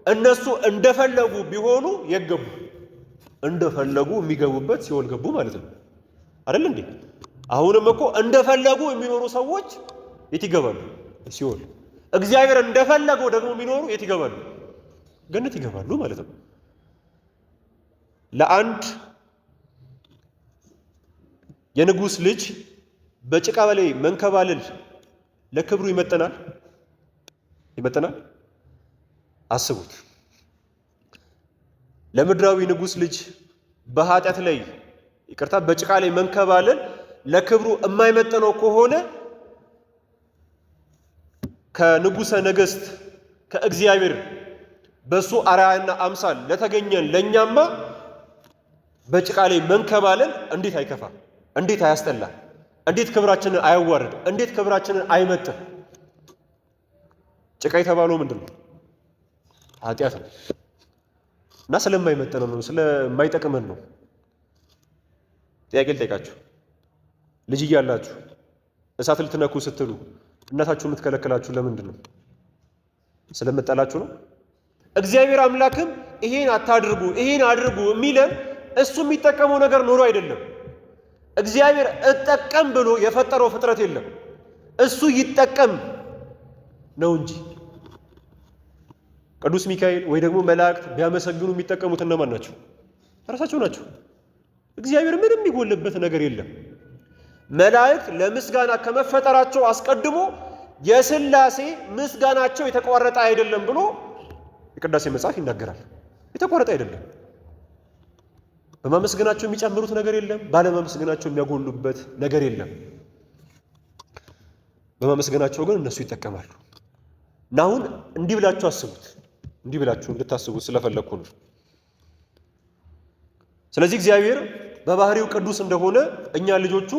እነሱ እንደፈለጉ ቢሆኑ የገቡ እንደፈለጉ የሚገቡበት ሲኦል ገቡ ማለት ነው አይደል እንዴ? አሁንም እኮ እንደፈለጉ የሚኖሩ ሰዎች የት ይገባሉ? ሲኦል። እግዚአብሔር እንደፈለገው ደግሞ የሚኖሩ የት ይገባሉ? ገነት ይገባሉ ማለት ነው። ለአንድ የንጉሥ ልጅ በጭቃ ላይ መንከባለል ለክብሩ ይመጠናል? ይመጠናል? አስቡት። ለምድራዊ ንጉሥ ልጅ በኃጢአት ላይ ይቅርታ፣ በጭቃ ላይ መንከባለል ለክብሩ የማይመጠነው ከሆነ ከንጉሠ ነገሥት ከእግዚአብሔር በሱ አርአያና አምሳል ለተገኘን ለኛማ በጭቃ ላይ መንከባለል እንዴት አይከፋ? እንዴት አያስጠላ? እንዴት ክብራችንን አያዋርድ? እንዴት ክብራችንን አይመጥን? ጭቃ የተባለው ምንድን ነው? ኃጢአት ነው እና ስለማይመጠን ነው፣ ስለማይጠቅመን ነው። ጥያቄ ልጠይቃችሁ። ልጅ እያላችሁ እሳት ልትነኩ ስትሉ እናታችሁ የምትከለክላችሁ ለምንድን ነው? ስለምጠላችሁ ነው? እግዚአብሔር አምላክም ይሄን አታድርጉ ይሄን አድርጉ የሚለን እሱ የሚጠቀመው ነገር ኖሮ አይደለም። እግዚአብሔር እጠቀም ብሎ የፈጠረው ፍጥረት የለም፣ እሱ ይጠቀም ነው እንጂ። ቅዱስ ሚካኤል ወይ ደግሞ መላእክት ቢያመሰግኑ የሚጠቀሙት እነማን ናቸው? ራሳቸው ናቸው። እግዚአብሔር ምንም የሚጎልበት ነገር የለም። መላእክት ለምስጋና ከመፈጠራቸው አስቀድሞ የሥላሴ ምስጋናቸው የተቋረጠ አይደለም ብሎ የቅዳሴ መጽሐፍ ይናገራል። የተቋረጠ አይደለም። በማመስገናቸው የሚጨምሩት ነገር የለም፣ ባለማመስገናቸው የሚያጎሉበት ነገር የለም። በማመስገናቸው ግን እነሱ ይጠቀማሉ። እና አሁን እንዲህ ብላችሁ አስቡት፣ እንዲህ ብላችሁ እንድታስቡት ስለፈለኩ ነው። ስለዚህ እግዚአብሔር በባህሪው ቅዱስ እንደሆነ እኛ ልጆቹ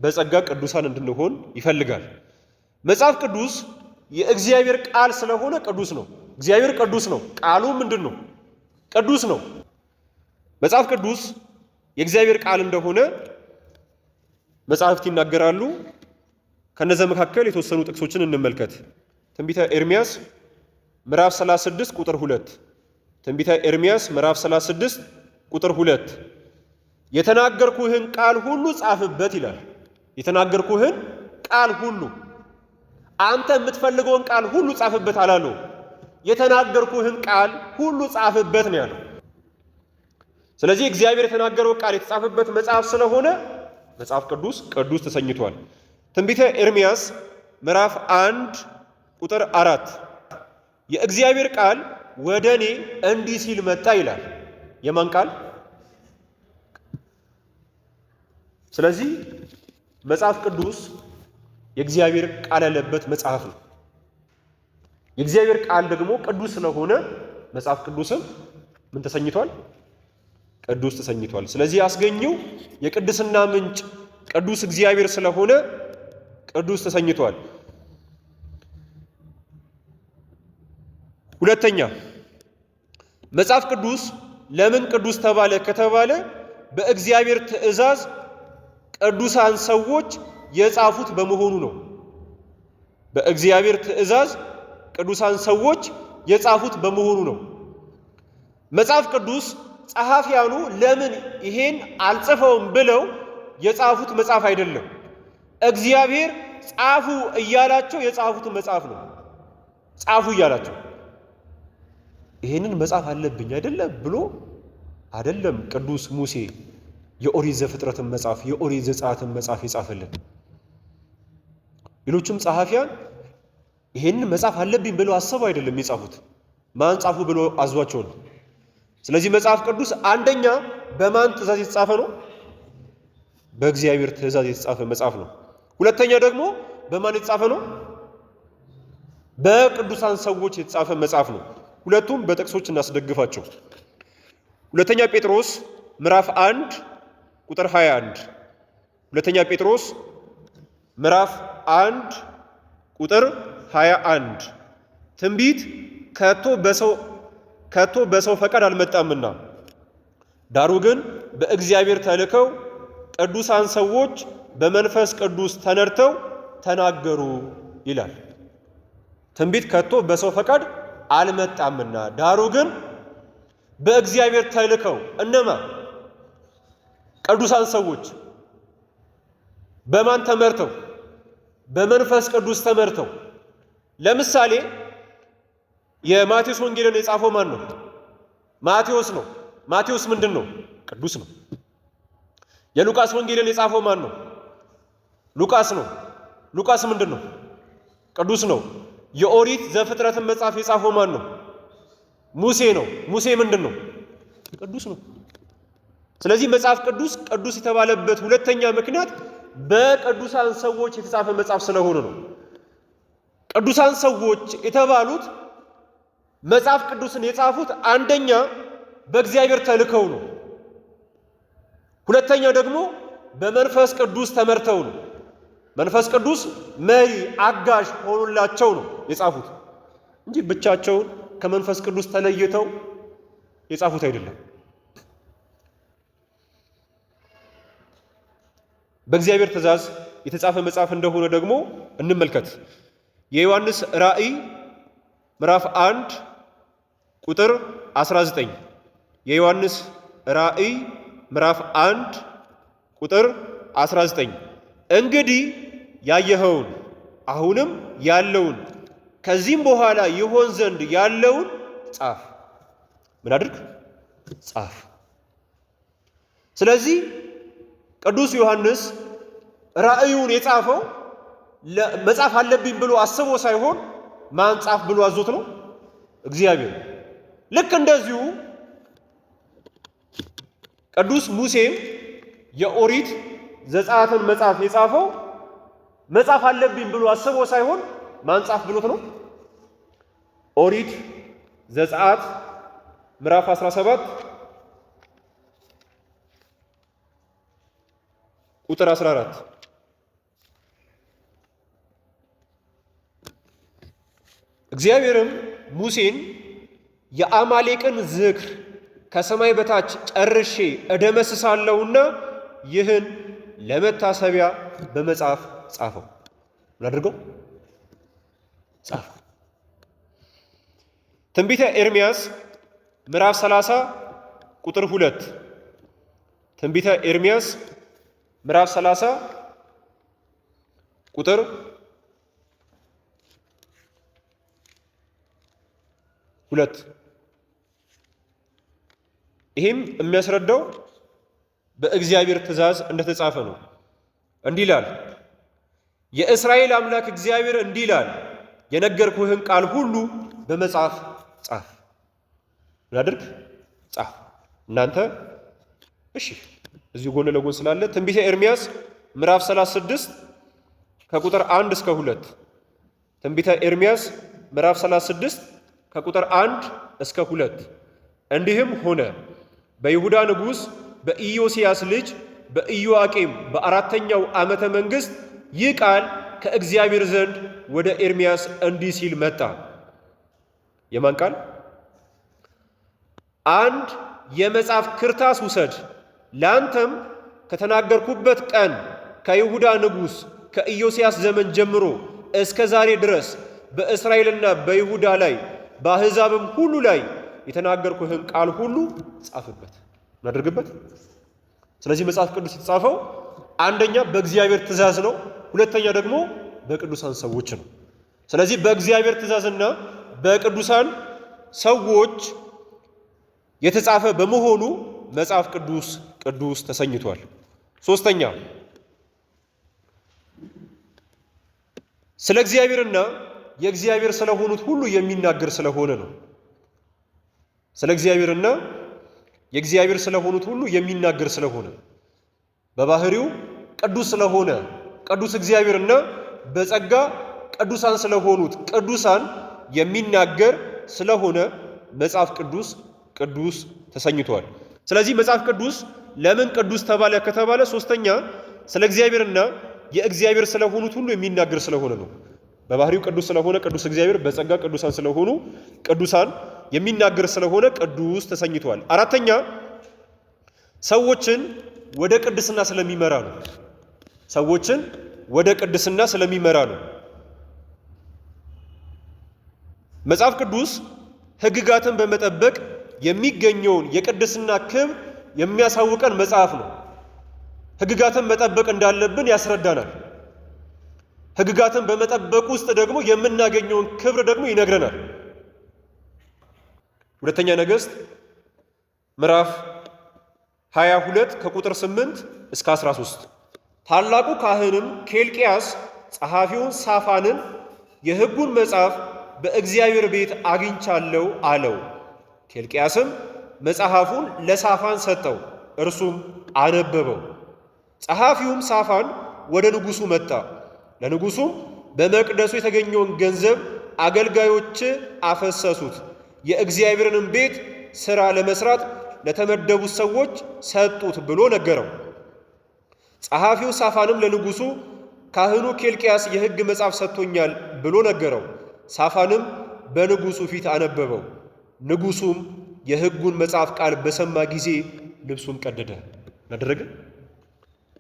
በጸጋ ቅዱሳን እንድንሆን ይፈልጋል። መጽሐፍ ቅዱስ የእግዚአብሔር ቃል ስለሆነ ቅዱስ ነው። እግዚአብሔር ቅዱስ ነው። ቃሉ ምንድን ነው? ቅዱስ ነው። መጽሐፍ ቅዱስ የእግዚአብሔር ቃል እንደሆነ መጻሕፍት ይናገራሉ። ከነዚያ መካከል የተወሰኑ ጥቅሶችን እንመልከት። ትንቢተ ኤርምያስ ምዕራፍ 36 ቁጥር 2 ትንቢተ ኤርምያስ ምዕራፍ 36 ቁጥር 2 የተናገርኩህን ቃል ሁሉ ጻፍበት ይላል። የተናገርኩህን ቃል ሁሉ፣ አንተ የምትፈልገውን ቃል ሁሉ ጻፍበት አላለው። የተናገርኩህን ቃል ሁሉ ጻፍበት ነው ያለው። ስለዚህ እግዚአብሔር የተናገረው ቃል የተጻፈበት መጽሐፍ ስለሆነ መጽሐፍ ቅዱስ ቅዱስ ተሰኝቷል። ትንቢተ ኤርምያስ ምዕራፍ 1 ቁጥር 4 የእግዚአብሔር ቃል ወደ እኔ እንዲህ ሲል መጣ ይላል። የማን ቃል? ስለዚህ መጽሐፍ ቅዱስ የእግዚአብሔር ቃል ያለበት መጽሐፍ ነው። የእግዚአብሔር ቃል ደግሞ ቅዱስ ስለሆነ መጽሐፍ ቅዱስም ምን ተሰኝቷል? ቅዱስ ተሰኝቷል። ስለዚህ ያስገኘው የቅድስና ምንጭ ቅዱስ እግዚአብሔር ስለሆነ ቅዱስ ተሰኝቷል። ሁለተኛ መጽሐፍ ቅዱስ ለምን ቅዱስ ተባለ ከተባለ በእግዚአብሔር ትእዛዝ ቅዱሳን ሰዎች የጻፉት በመሆኑ ነው። በእግዚአብሔር ትእዛዝ ቅዱሳን ሰዎች የጻፉት በመሆኑ ነው። መጽሐፍ ቅዱስ ጸሐፊያኑ ለምን ይሄን አልጽፈውም ብለው የጻፉት መጽሐፍ አይደለም። እግዚአብሔር ጻፉ እያላቸው የጻፉት መጽሐፍ ነው። ጻፉ እያላቸው ይሄንን መጽሐፍ አለብኝ አይደለም ብሎ አይደለም ቅዱስ ሙሴ የኦሪት ዘፍጥረትን መጽሐፍ የኦሪት ዘጸአትን መጽሐፍ የጻፈልን። ሌሎችም ጸሐፊያን ይሄንን መጽሐፍ አለብኝ ብለው አስበው አይደለም የጻፉት። ማን ጻፉ ብሎ አዟቸው ነው። ስለዚህ መጽሐፍ ቅዱስ አንደኛ በማን ትእዛዝ የተጻፈ ነው? በእግዚአብሔር ትእዛዝ የተጻፈ መጽሐፍ ነው። ሁለተኛ ደግሞ በማን የተጻፈ ነው? በቅዱሳን ሰዎች የተጻፈ መጽሐፍ ነው። ሁለቱም በጥቅሶች እናስደግፋቸው። ሁለተኛ ጴጥሮስ ምዕራፍ 1 ቁጥር 21 ሁለተኛ ጴጥሮስ ምዕራፍ 1 ቁጥር 21 ትንቢት ከቶ በሰው ፈቃድ አልመጣምና ዳሩ ግን በእግዚአብሔር ተልከው ቅዱሳን ሰዎች በመንፈስ ቅዱስ ተነድተው ተናገሩ ይላል። ትንቢት ከቶ በሰው ፈቃድ አልመጣምና ዳሩ ግን በእግዚአብሔር ተልከው እነማ? ቅዱሳን ሰዎች በማን ተመርተው? በመንፈስ ቅዱስ ተመርተው። ለምሳሌ የማቴዎስ ወንጌልን የጻፈው ማን ነው? ማቴዎስ ነው። ማቴዎስ ምንድን ነው? ቅዱስ ነው። የሉቃስ ወንጌልን የጻፈው ማን ነው? ሉቃስ ነው። ሉቃስ ምንድን ነው? ቅዱስ ነው። የኦሪት ዘፍጥረትን መጽሐፍ የጻፈው ማን ነው? ሙሴ ነው። ሙሴ ምንድን ነው? ቅዱስ ነው። ስለዚህ መጽሐፍ ቅዱስ ቅዱስ የተባለበት ሁለተኛ ምክንያት በቅዱሳን ሰዎች የተጻፈ መጽሐፍ ስለሆነ ነው። ቅዱሳን ሰዎች የተባሉት መጽሐፍ ቅዱስን የጻፉት አንደኛ በእግዚአብሔር ተልከው ነው። ሁለተኛ ደግሞ በመንፈስ ቅዱስ ተመርተው ነው። መንፈስ ቅዱስ መሪ አጋዥ ሆኖላቸው ነው የጻፉት እንጂ ብቻቸውን ከመንፈስ ቅዱስ ተለይተው የጻፉት አይደለም። በእግዚአብሔር ትእዛዝ የተጻፈ መጽሐፍ እንደሆነ ደግሞ እንመልከት። የዮሐንስ ራእይ ምዕራፍ 1 ቁጥር 19 የዮሐንስ ራእይ ምዕራፍ 1 ቁጥር 19 እንግዲህ ያየኸውን አሁንም ያለውን ከዚህም በኋላ ይሆን ዘንድ ያለውን ጻፍ። ምን አድርግ? ጻፍ። ስለዚህ ቅዱስ ዮሐንስ ራእዩን የጻፈው መጻፍ አለብኝ ብሎ አስቦ ሳይሆን ማን ጻፍ ብሎ አዞት ነው? እግዚአብሔር። ልክ እንደዚሁ ቅዱስ ሙሴም የኦሪት ዘጸአትን መጽሐፍ የጻፈው መጻፍ አለብኝ ብሎ አስቦ ሳይሆን ማን ጻፍ ብሎት ነው? ኦሪት ዘጸአት ምዕራፍ 17 ቁጥር 14 እግዚአብሔርም ሙሴን የአማሌቅን ዝክር ከሰማይ በታች ጨርሼ እደመስሳለሁና ይህን ለመታሰቢያ በመጽሐፍ ጻፈው። ምን አድርገው? ጻፈው። ትንቢተ ኤርምያስ ምዕራፍ 30 ቁጥር 2። ትንቢተ ኤርምያስ ምዕራፍ 30 ቁጥር 2። ይህም የሚያስረዳው በእግዚአብሔር ትእዛዝ እንደተጻፈ ነው። እንዲህ ይላል፣ የእስራኤል አምላክ እግዚአብሔር እንዲህ ይላል፣ የነገርኩህን ቃል ሁሉ በመጽሐፍ ጻፍ። ምን አድርግ? ጻፍ። እናንተ እሺ፣ እዚህ ጎን ለጎን ስላለ ትንቢተ ኤርምያስ ምዕራፍ 36 ከቁጥር 1 እስከ 2። ትንቢተ ኤርምያስ ምዕራፍ 36 ከቁጥር 1 እስከ 2። እንዲህም ሆነ በይሁዳ ንጉሥ በኢዮስያስ ልጅ በኢዮአቄም በአራተኛው ዓመተ መንግሥት ይህ ቃል ከእግዚአብሔር ዘንድ ወደ ኤርምያስ እንዲህ ሲል መጣ። የማን ቃል? አንድ የመጽሐፍ ክርታስ ውሰድ፣ ለአንተም ከተናገርኩበት ቀን ከይሁዳ ንጉሥ ከኢዮስያስ ዘመን ጀምሮ እስከ ዛሬ ድረስ በእስራኤልና በይሁዳ ላይ በአሕዛብም ሁሉ ላይ የተናገርኩህን ቃል ሁሉ ጻፍበት፣ እናድርግበት። ስለዚህ መጽሐፍ ቅዱስ የተጻፈው አንደኛ በእግዚአብሔር ትእዛዝ ነው፣ ሁለተኛ ደግሞ በቅዱሳን ሰዎች ነው። ስለዚህ በእግዚአብሔር ትእዛዝና በቅዱሳን ሰዎች የተጻፈ በመሆኑ መጽሐፍ ቅዱስ ቅዱስ ተሰኝቷል። ሶስተኛ ስለ እግዚአብሔርና የእግዚአብሔር ስለሆኑት ሁሉ የሚናገር ስለሆነ ነው። ስለ እግዚአብሔርና የእግዚአብሔር ስለሆኑት ሁሉ የሚናገር ስለሆነ በባህሪው ቅዱስ ስለሆነ ቅዱስ እግዚአብሔርና በጸጋ ቅዱሳን ስለሆኑት ቅዱሳን የሚናገር ስለሆነ መጽሐፍ ቅዱስ ቅዱስ ተሰኝቷል። ስለዚህ መጽሐፍ ቅዱስ ለምን ቅዱስ ተባለ ከተባለ ሶስተኛ ስለ እግዚአብሔርና የእግዚአብሔር ስለሆኑት ሁሉ የሚናገር ስለሆነ ነው። በባህሪው ቅዱስ ስለሆነ ቅዱስ እግዚአብሔር፣ በጸጋ ቅዱሳን ስለሆኑ ቅዱሳን የሚናገር ስለሆነ ቅዱስ ተሰኝቷል። አራተኛ ሰዎችን ወደ ቅድስና ስለሚመራ ነው። ሰዎችን ወደ ቅድስና ስለሚመራ ነው። መጽሐፍ ቅዱስ ሕግጋትን በመጠበቅ የሚገኘውን የቅድስና ክብር የሚያሳውቀን መጽሐፍ ነው። ሕግጋትን መጠበቅ እንዳለብን ያስረዳናል። ሕግጋትን በመጠበቅ ውስጥ ደግሞ የምናገኘውን ክብር ደግሞ ይነግረናል። ሁለተኛ ነገሥት ምዕራፍ 22 ከቁጥር 8 እስከ 13 ታላቁ ካህንም ኬልቅያስ ጸሐፊውን ሳፋንን የሕጉን መጽሐፍ በእግዚአብሔር ቤት አግኝቻለሁ አለው። ኬልቅያስም መጽሐፉን ለሳፋን ሰጠው፣ እርሱም አነበበው። ጸሐፊውም ሳፋን ወደ ንጉሡ መጣ። ለንጉሡም በመቅደሱ የተገኘውን ገንዘብ አገልጋዮች አፈሰሱት፣ የእግዚአብሔርንም ቤት ሥራ ለመስራት ለተመደቡት ሰዎች ሰጡት ብሎ ነገረው። ጸሐፊው ሳፋንም ለንጉሡ ካህኑ ኬልቅያስ የሕግ መጽሐፍ ሰጥቶኛል ብሎ ነገረው። ሳፋንም በንጉሡ ፊት አነበበው። ንጉሡም የሕጉን መጽሐፍ ቃል በሰማ ጊዜ ልብሱን ቀደደ። አደረገ፣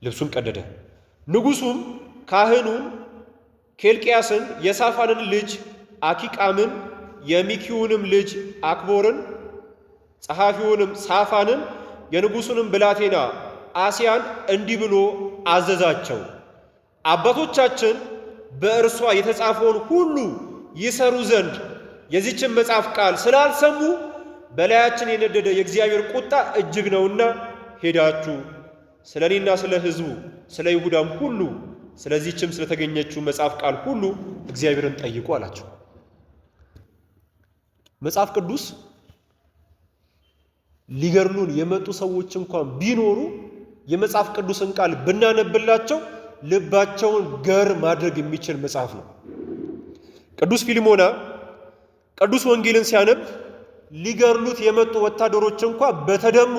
ልብሱን ቀደደ። ንጉሡም ካህኑን ኬልቅያስን፣ የሳፋንን ልጅ አኪቃምን፣ የሚኪውንም ልጅ አክቦርን፣ ጸሐፊውንም ሳፋንን፣ የንጉሡንም ብላቴና አስያን እንዲህ ብሎ አዘዛቸው። አባቶቻችን በእርሷ የተጻፈውን ሁሉ ይሰሩ ዘንድ የዚችን መጽሐፍ ቃል ስላልሰሙ በላያችን የነደደ የእግዚአብሔር ቁጣ እጅግ ነውና ሄዳችሁ ስለ እኔና ስለ ሕዝቡ ስለ ይሁዳም ሁሉ ስለዚህችም ስለተገኘችው መጽሐፍ ቃል ሁሉ እግዚአብሔርን ጠይቁ አላቸው። መጽሐፍ ቅዱስ ሊገርሉን የመጡ ሰዎች እንኳን ቢኖሩ የመጽሐፍ ቅዱስን ቃል ብናነብላቸው ልባቸውን ገር ማድረግ የሚችል መጽሐፍ ነው። ቅዱስ ፊልሞና ቅዱስ ወንጌልን ሲያነብ ሊገርሉት የመጡ ወታደሮች እንኳን በተደሞ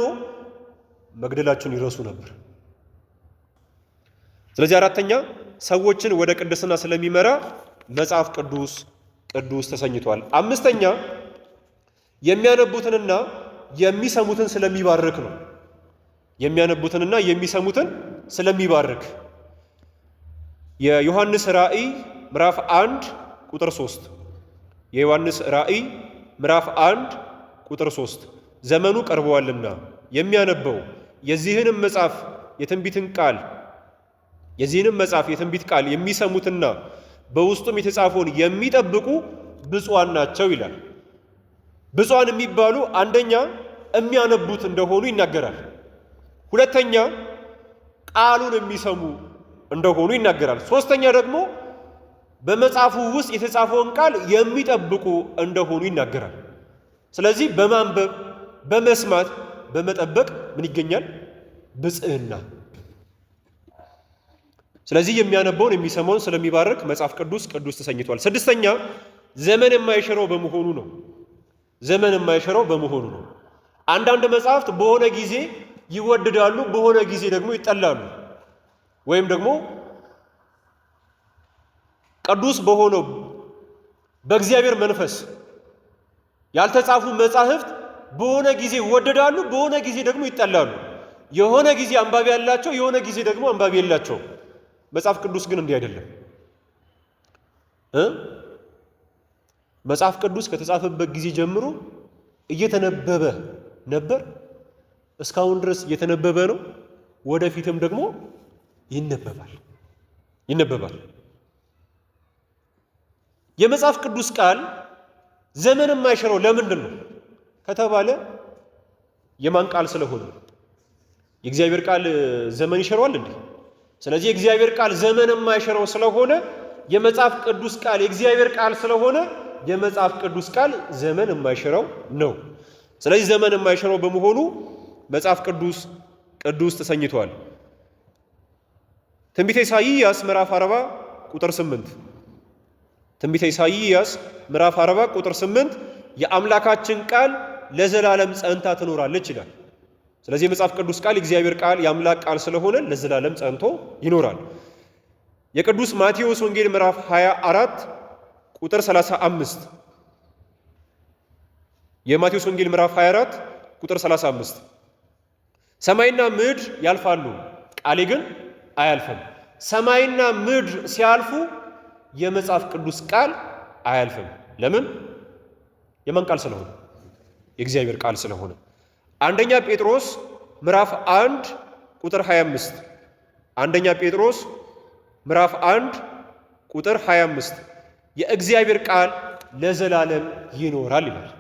መግደላቸውን ይረሱ ነበር። ስለዚህ አራተኛ ሰዎችን ወደ ቅድስና ስለሚመራ መጽሐፍ ቅዱስ ቅዱስ ተሰኝቷል። አምስተኛ የሚያነቡትንና የሚሰሙትን ስለሚባርክ ነው። የሚያነቡትንና የሚሰሙትን ስለሚባርክ የዮሐንስ ራእይ ምዕራፍ 1 ቁጥር 3 የዮሐንስ ራእይ ምዕራፍ 1 ቁጥር 3 ዘመኑ ቀርቧልና የሚያነበው የዚህንም መጽሐፍ የትንቢት ቃል የሚሰሙትና በውስጡም የተጻፈውን የሚጠብቁ ብፁዓን ናቸው ይላል። ብፁዓን የሚባሉ አንደኛ የሚያነቡት እንደሆኑ ይናገራል። ሁለተኛ ቃሉን የሚሰሙ እንደሆኑ ይናገራል። ሶስተኛ ደግሞ በመጽሐፉ ውስጥ የተጻፈውን ቃል የሚጠብቁ እንደሆኑ ይናገራል። ስለዚህ በማንበብ በመስማት በመጠበቅ ምን ይገኛል? ብጽዕና። ስለዚህ የሚያነበውን የሚሰማውን ስለሚባርክ መጽሐፍ ቅዱስ ቅዱስ ተሰኝቷል። ስድስተኛ ዘመን የማይሽረው በመሆኑ ነው። ዘመን የማይሽረው በመሆኑ ነው። አንዳንድ መጽሐፍት በሆነ ጊዜ ይወደዳሉ፣ በሆነ ጊዜ ደግሞ ይጠላሉ። ወይም ደግሞ ቅዱስ በሆነው በእግዚአብሔር መንፈስ ያልተጻፉ መጻሕፍት በሆነ ጊዜ ይወደዳሉ፣ በሆነ ጊዜ ደግሞ ይጠላሉ። የሆነ ጊዜ አንባቢ ያላቸው፣ የሆነ ጊዜ ደግሞ አንባቢ የላቸው። መጽሐፍ ቅዱስ ግን እንዲህ አይደለም። መጽሐፍ ቅዱስ ከተጻፈበት ጊዜ ጀምሮ እየተነበበ ነበር። እስካሁን ድረስ እየተነበበ ነው። ወደፊትም ደግሞ ይነበባል። የመጽሐፍ ቅዱስ ቃል ዘመን የማይሽረው ለምንድን ነው ከተባለ የማን ቃል ስለሆነ? የእግዚአብሔር ቃል ዘመን ይሽረዋል እንዴ? ስለዚህ የእግዚአብሔር ቃል ዘመን የማይሽረው ስለሆነ የመጽሐፍ ቅዱስ ቃል የእግዚአብሔር ቃል ስለሆነ የመጽሐፍ ቅዱስ ቃል ዘመን የማይሽረው ነው። ስለዚህ ዘመን የማይሽረው በመሆኑ መጽሐፍ ቅዱስ ቅዱስ ተሰኝቷል። ትንቢተ ኢሳይያስ ምዕራፍ 40 ቁጥር 8 ትንቢተ ኢሳይያስ ምዕራፍ 40 ቁጥር 8 የአምላካችን ቃል ለዘላለም ጸንታ ትኖራለች ይላል። ስለዚህ የመጽሐፍ ቅዱስ ቃል የእግዚአብሔር ቃል የአምላክ ቃል ስለሆነ ለዘላለም ጸንቶ ይኖራል። የቅዱስ ማቴዎስ ወንጌል ምዕራፍ 24 ቁጥር 35 የማቴዎስ ወንጌል ምዕራፍ 24 ቁጥር 35 ሰማይና ምድር ያልፋሉ፣ ቃሌ ግን አያልፍም። ሰማይና ምድር ሲያልፉ የመጽሐፍ ቅዱስ ቃል አያልፍም። ለምን? የማን ቃል ስለሆነ? የእግዚአብሔር ቃል ስለሆነ። አንደኛ ጴጥሮስ ምዕራፍ 1 ቁጥር 25 አንደኛ ጴጥሮስ ምዕራፍ 1 ቁጥር 25 የእግዚአብሔር ቃል ለዘላለም ይኖራል ይላል።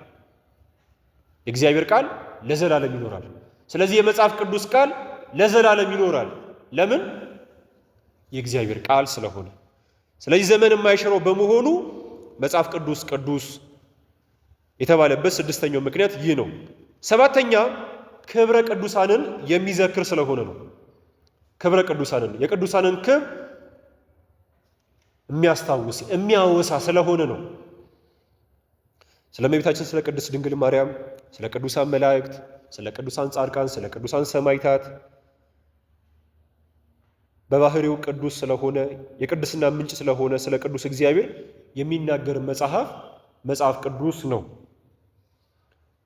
የእግዚአብሔር ቃል ለዘላለም ይኖራል። ስለዚህ የመጽሐፍ ቅዱስ ቃል ለዘላለም ይኖራል። ለምን? የእግዚአብሔር ቃል ስለሆነ። ስለዚህ ዘመን የማይሽረው በመሆኑ መጽሐፍ ቅዱስ ቅዱስ የተባለበት ስድስተኛው ምክንያት ይህ ነው። ሰባተኛ ክብረ ቅዱሳንን የሚዘክር ስለሆነ ነው። ክብረ ቅዱሳንን የቅዱሳንን ክብር የሚያስታውስ የሚያወሳ ስለሆነ ነው። ስለ እመቤታችን ስለ ቅድስት ድንግል ማርያም፣ ስለ ቅዱሳን መላእክት፣ ስለ ቅዱሳን ጻድቃን፣ ስለ ቅዱሳን ሰማዕታት በባህሪው ቅዱስ ስለሆነ የቅድስና ምንጭ ስለሆነ ስለ ቅዱስ እግዚአብሔር የሚናገር መጽሐፍ ቅዱስ ነው።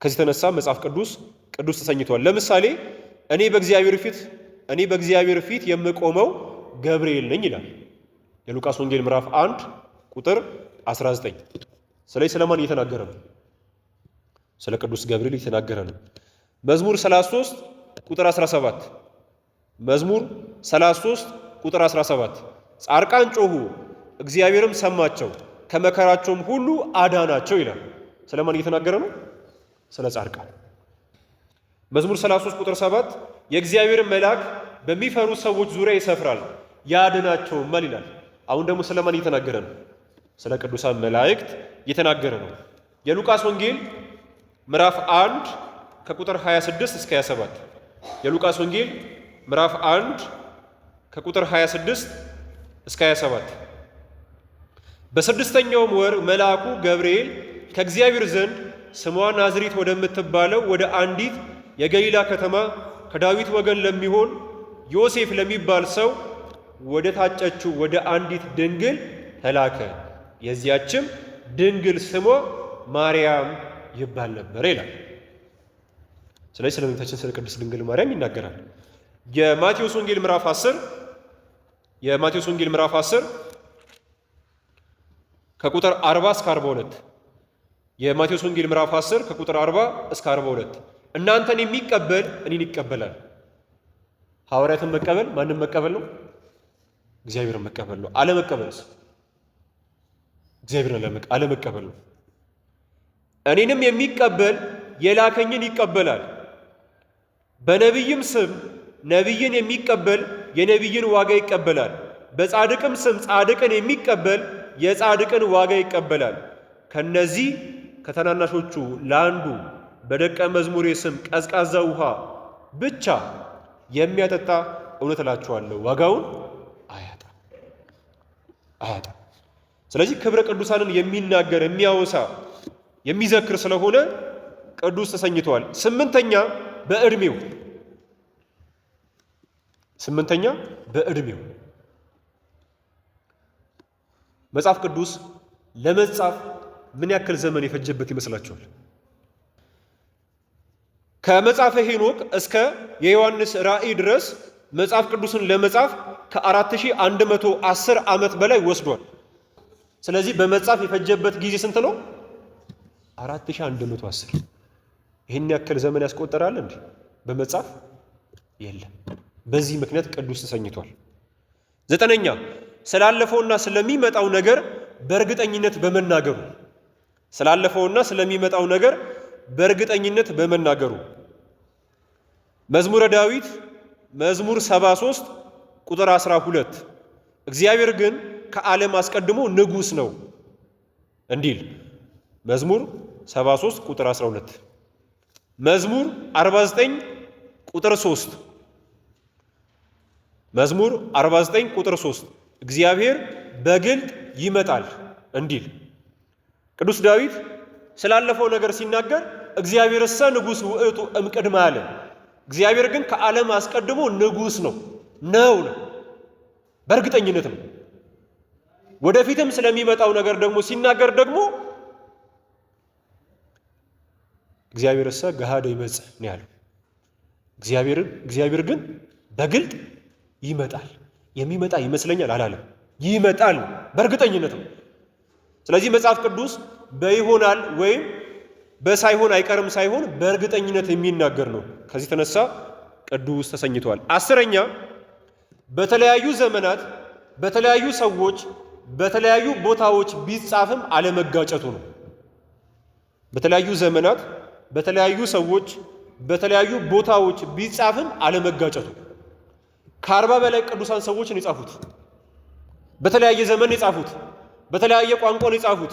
ከዚህ የተነሳ መጽሐፍ ቅዱስ ቅዱስ ተሰኝቷል። ለምሳሌ እኔ በእግዚአብሔር ፊት የምቆመው ገብርኤል ነኝ ይላል የሉቃስ ወንጌል ምዕራፍ 1 ቁጥር 19። ስለዚህ ስለማን እየተናገረ ነው? ስለ ቅዱስ ገብርኤል እየተናገረ ነው። መዝሙር 33 ቁጥር 17 መዝሙር 33 ቁጥር 17 ጻድቃን ጮኹ እግዚአብሔርም ሰማቸው ከመከራቸውም ሁሉ አዳናቸው ይላል። ስለማን እየተናገረ ነው? ስለ ጻድቃን። መዝሙር 33 ቁጥር 7 የእግዚአብሔር መልአክ በሚፈሩ ሰዎች ዙሪያ ይሰፍራል ያድናቸውማል ይላል። አሁን ደግሞ ስለማን እየተናገረ ነው? ስለ ቅዱሳን መላእክት እየተናገረ ነው። የሉቃስ ወንጌል ምዕራፍ 1 ከቁጥር 26 እስከ 27 የሉቃስ ወንጌል ምዕራፍ 1 ከቁጥር 26 እስከ 27 በስድስተኛውም ወር መልአኩ ገብርኤል ከእግዚአብሔር ዘንድ ስሟ ናዝሬት ወደምትባለው ወደ አንዲት የገሊላ ከተማ ከዳዊት ወገን ለሚሆን ዮሴፍ ለሚባል ሰው ወደ ታጨችው ወደ አንዲት ድንግል ተላከ። የዚያችም ድንግል ስሟ ማርያም ይባል ነበር ይላል። ስለዚህ ስለ እመቤታችን ስለ ቅድስት ድንግል ማርያም ይናገራል። የማቴዎስ ወንጌል ምዕራፍ 10 ከቁጥር 40 እስከ 42 የማቴዎስ ወንጌል ምዕራፍ 10 ከቁጥር 40 እስከ 42 እናንተን የሚቀበል እኔን ይቀበላል። ሐዋርያትን መቀበል ማንም መቀበል ነው? እግዚአብሔርን መቀበል ነው። አለመቀበልስ? እግዚአብሔርን አለመቀበል ነው። እኔንም የሚቀበል የላከኝን ይቀበላል። በነቢይም ስም ነቢይን የሚቀበል የነቢይን ዋጋ ይቀበላል። በጻድቅም ስም ጻድቅን የሚቀበል የጻድቅን ዋጋ ይቀበላል። ከነዚህ ከተናናሾቹ ለአንዱ በደቀ መዝሙሬ ስም ቀዝቃዛ ውሃ ብቻ የሚያጠጣ እውነት እላችኋለሁ ዋጋውን አያጣም። ስለዚህ ክብረ ቅዱሳንን የሚናገር የሚያወሳ የሚዘክር ስለሆነ ቅዱስ ተሰኝተዋል። ስምንተኛ በዕድሜው መጽሐፍ ቅዱስ ለመጻፍ ምን ያክል ዘመን የፈጀበት ይመስላችኋል? ከመጽሐፈ ሄኖክ እስከ የዮሐንስ ራእይ ድረስ መጽሐፍ ቅዱስን ለመጻፍ ከ4110 ዓመት በላይ ወስዷል። ስለዚህ በመጻፍ የፈጀበት ጊዜ ስንት ነው? 4110። ይህን ያክል ዘመን ያስቆጠራል እንዴ? በመጻፍ የለም። በዚህ ምክንያት ቅዱስ ተሰኝቷል። ዘጠነኛ ስላለፈውና ስለሚመጣው ነገር በእርግጠኝነት በመናገሩ መዝሙረ ዳዊት መዝሙር 73 ቁጥር 12 እግዚአብሔር ግን ከዓለም አስቀድሞ ንጉሥ ነው እንዲል መዝሙር 73 ቁጥር 12 መዝሙር 49 ቁጥር 3 መዝሙር 49 ቁጥር 3 እግዚአብሔር በግልጥ ይመጣል እንዲል ቅዱስ ዳዊት ስላለፈው ነገር ሲናገር እግዚአብሔር እሰ ንጉሥ ውእቱ እምቅድመ ዓለም እግዚአብሔር ግን ከዓለም አስቀድሞ ንጉሥ ነው በእርግጠኝነት ነው። ወደፊትም ስለሚመጣው ነገር ደግሞ ሲናገር ደግሞ እግዚአብሔር እሰ ገሃደ ይመጽእ ነው ያለው። እግዚአብሔር ግን በግልጥ ይመጣል። የሚመጣ ይመስለኛል አላለም። ይመጣል በእርግጠኝነት ነው። ስለዚህ መጽሐፍ ቅዱስ በይሆናል ወይም በሳይሆን አይቀርም ሳይሆን በእርግጠኝነት የሚናገር ነው። ከዚህ ተነሳ ቅዱስ ተሰኝቷል። አስረኛ በተለያዩ ዘመናት በተለያዩ ሰዎች በተለያዩ ቦታዎች ቢጻፍም አለመጋጨቱ ነው። በተለያዩ ዘመናት በተለያዩ ሰዎች በተለያዩ ቦታዎች ቢጻፍም አለመጋጨቱ። ከ40 በላይ ቅዱሳን ሰዎች ነው የጻፉት። በተለያየ ዘመን የጻፉት፣ በተለያየ ቋንቋ ነው የጻፉት፣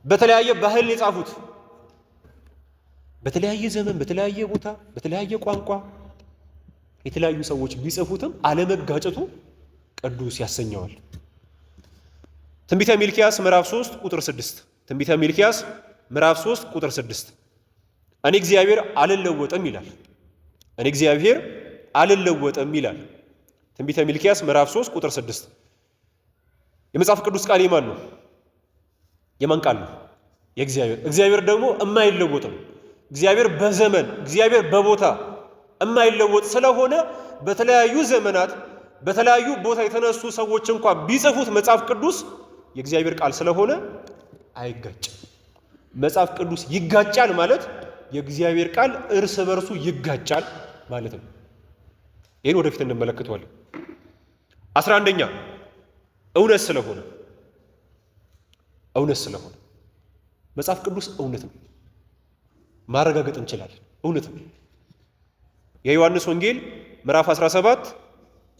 በተለያየ ባህል የጻፉት። በተለያየ ዘመን በተለያየ ቦታ በተለያየ ቋንቋ የተለያዩ ሰዎች ቢጽፉትም አለመጋጨቱ ቅዱስ ያሰኘዋል። ትንቢተ ሚልክያስ ምዕራፍ 3 ቁጥር 6 ትንቢተ ሚልክያስ ምዕራፍ 3 ቁጥር 6 እኔ እግዚአብሔር አልለወጥም ይላል። እኔ እግዚአብሔር አልለወጥም ይላል። ትንቢተ ሚልክያስ ምዕራፍ 3 ቁጥር 6 የመጽሐፍ ቅዱስ ቃል የማን ነው? የማን ቃል ነው? የእግዚአብሔር። እግዚአብሔር ደግሞ የማይለወጥ ነው። እግዚአብሔር በዘመን እግዚአብሔር በቦታ የማይለወጥ ስለሆነ በተለያዩ ዘመናት በተለያዩ ቦታ የተነሱ ሰዎች እንኳን ቢጽፉት መጽሐፍ ቅዱስ የእግዚአብሔር ቃል ስለሆነ አይጋጭም። መጽሐፍ ቅዱስ ይጋጫል ማለት የእግዚአብሔር ቃል እርስ በርሱ ይጋጫል ማለት ነው። ይህን ወደፊት እንመለከተዋለን። 11ኛ እውነት ስለሆነ መጽሐፍ ቅዱስ እውነት ነው፣ ማረጋገጥ እንችላለን። እውነት ነው። የዮሐንስ ወንጌል ምዕራፍ 17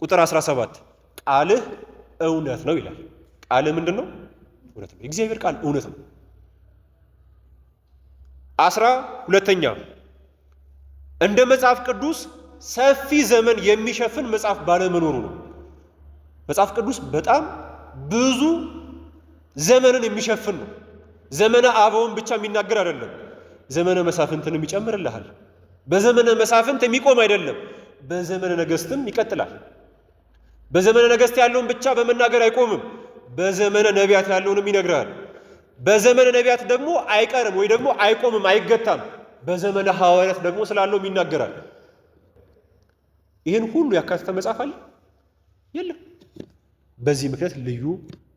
ቁጥር 17 ቃልህ እውነት ነው ይላል። ቃልህ ምንድን ነው? እውነት ነው። የእግዚአብሔር ቃል እውነት ነው። 12ኛ እንደ መጽሐፍ ቅዱስ ሰፊ ዘመን የሚሸፍን መጽሐፍ ባለመኖሩ ነው። መጽሐፍ ቅዱስ በጣም ብዙ ዘመንን የሚሸፍን ነው። ዘመነ አበውን ብቻ የሚናገር አይደለም፣ ዘመነ መሳፍንትንም ይጨምርልሃል። በዘመነ መሳፍንት የሚቆም አይደለም፣ በዘመነ ነገሥትም ይቀጥላል። በዘመነ ነገሥት ያለውን ብቻ በመናገር አይቆምም፣ በዘመነ ነቢያት ያለውንም ይነግራል። በዘመነ ነቢያት ደግሞ አይቀርም ወይ ደግሞ አይቆምም አይገታም። በዘመነ ሐዋርያት ደግሞ ስላለው ይናገራል። ይህን ሁሉ ያካተተ መጽሐፍ አለ የለም። በዚህ ምክንያት ልዩ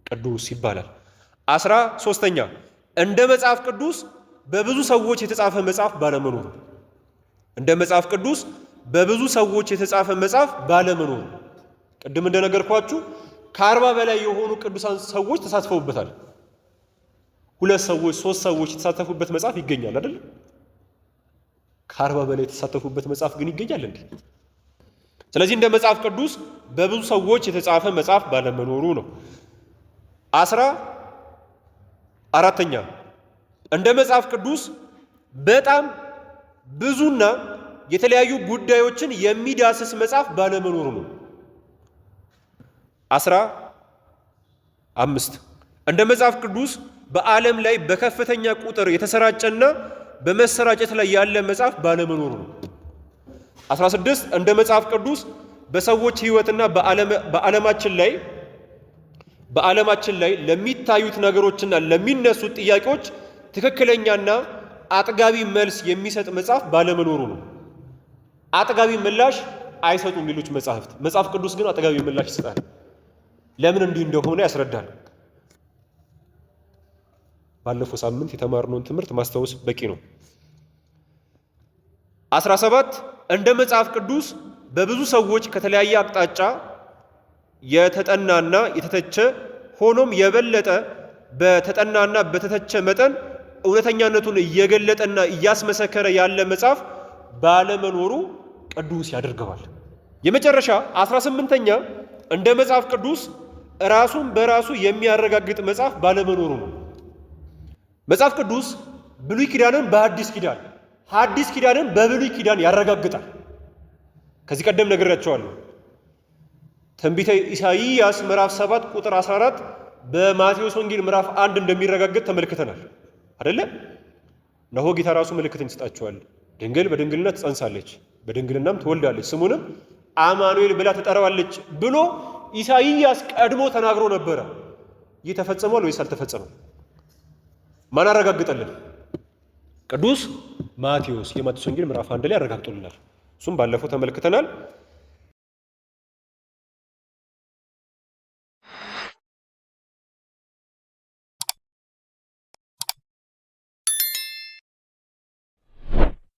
ቅዱስ ይባላል። 13ኛ እንደ መጽሐፍ ቅዱስ በብዙ ሰዎች የተጻፈ መጽሐፍ ባለመኖሩ። እንደ መጽሐፍ ቅዱስ በብዙ ሰዎች የተጻፈ መጽሐፍ ባለመኖሩ ቅድም እንደነገርኳችሁ ከ40 በላይ የሆኑ ቅዱሳን ሰዎች ተሳትፈውበታል። 2 ሰዎች 3 ሰዎች የተሳተፉበት መጽሐፍ ይገኛል አይደል? ከ40 በላይ የተሳተፉበት መጽሐፍ ግን ይገኛል እንዴ? ስለዚህ እንደ መጽሐፍ ቅዱስ በብዙ ሰዎች የተጻፈ መጽሐፍ ባለመኖሩ ነው። 14ኛ እንደ መጽሐፍ ቅዱስ በጣም ብዙና የተለያዩ ጉዳዮችን የሚዳስስ መጽሐፍ ባለመኖሩ ነው። 15 እንደ መጽሐፍ ቅዱስ በዓለም ላይ በከፍተኛ ቁጥር የተሰራጨና በመሰራጨት ላይ ያለ መጽሐፍ ባለመኖሩ ነው። 16 እንደ መጽሐፍ ቅዱስ በሰዎች ሕይወትና በዓለማችን ላይ ለሚታዩት ነገሮችና ለሚነሱት ጥያቄዎች ትክክለኛና አጥጋቢ መልስ የሚሰጥ መጽሐፍ ባለመኖሩ ነው። አጥጋቢ ምላሽ አይሰጡም ሌሎች መጽሐፍት። መጽሐፍ ቅዱስ ግን አጥጋቢ ምላሽ ይሰጣል። ለምን እንዲህ እንደሆነ ያስረዳል። ባለፈው ሳምንት የተማርነውን ትምህርት ማስታወስ በቂ ነው። 17 እንደ መጽሐፍ ቅዱስ በብዙ ሰዎች ከተለያየ አቅጣጫ የተጠናና የተተቸ ሆኖም የበለጠ በተጠናና በተተቸ መጠን እውነተኛነቱን እየገለጠና እያስመሰከረ ያለ መጽሐፍ ባለመኖሩ ቅዱስ ያደርገዋል። የመጨረሻ 18ኛ እንደ መጽሐፍ ቅዱስ ራሱን በራሱ የሚያረጋግጥ መጽሐፍ ባለመኖሩ ነው። መጽሐፍ ቅዱስ ብሉይ ኪዳንን በሐዲስ ኪዳን፣ ሐዲስ ኪዳንን በብሉይ ኪዳን ያረጋግጣል። ከዚህ ቀደም ነግሬያቸዋለሁ። ትንቢተ ኢሳይያስ ምዕራፍ 7 ቁጥር 14 በማቴዎስ ወንጌል ምዕራፍ 1 እንደሚረጋገጥ ተመልክተናል አይደለ? እነሆ ጌታ ራሱ ምልክትን ይሰጣቸዋል። ድንግል በድንግልና ትጸንሳለች፣ በድንግልናም ትወልዳለች፣ ስሙንም አማኑኤል ብላ ትጠራዋለች ብሎ ኢሳይያስ ቀድሞ ተናግሮ ነበረ። ይህ ተፈጽሟል ወይስ አልተፈጸመም? ማን አረጋግጠልን? ቅዱስ ማቴዎስ የማቴዎስ ወንጌል ምዕራፍ 1 ላይ አረጋግጦልናል። እሱም ባለፈው ተመልክተናል።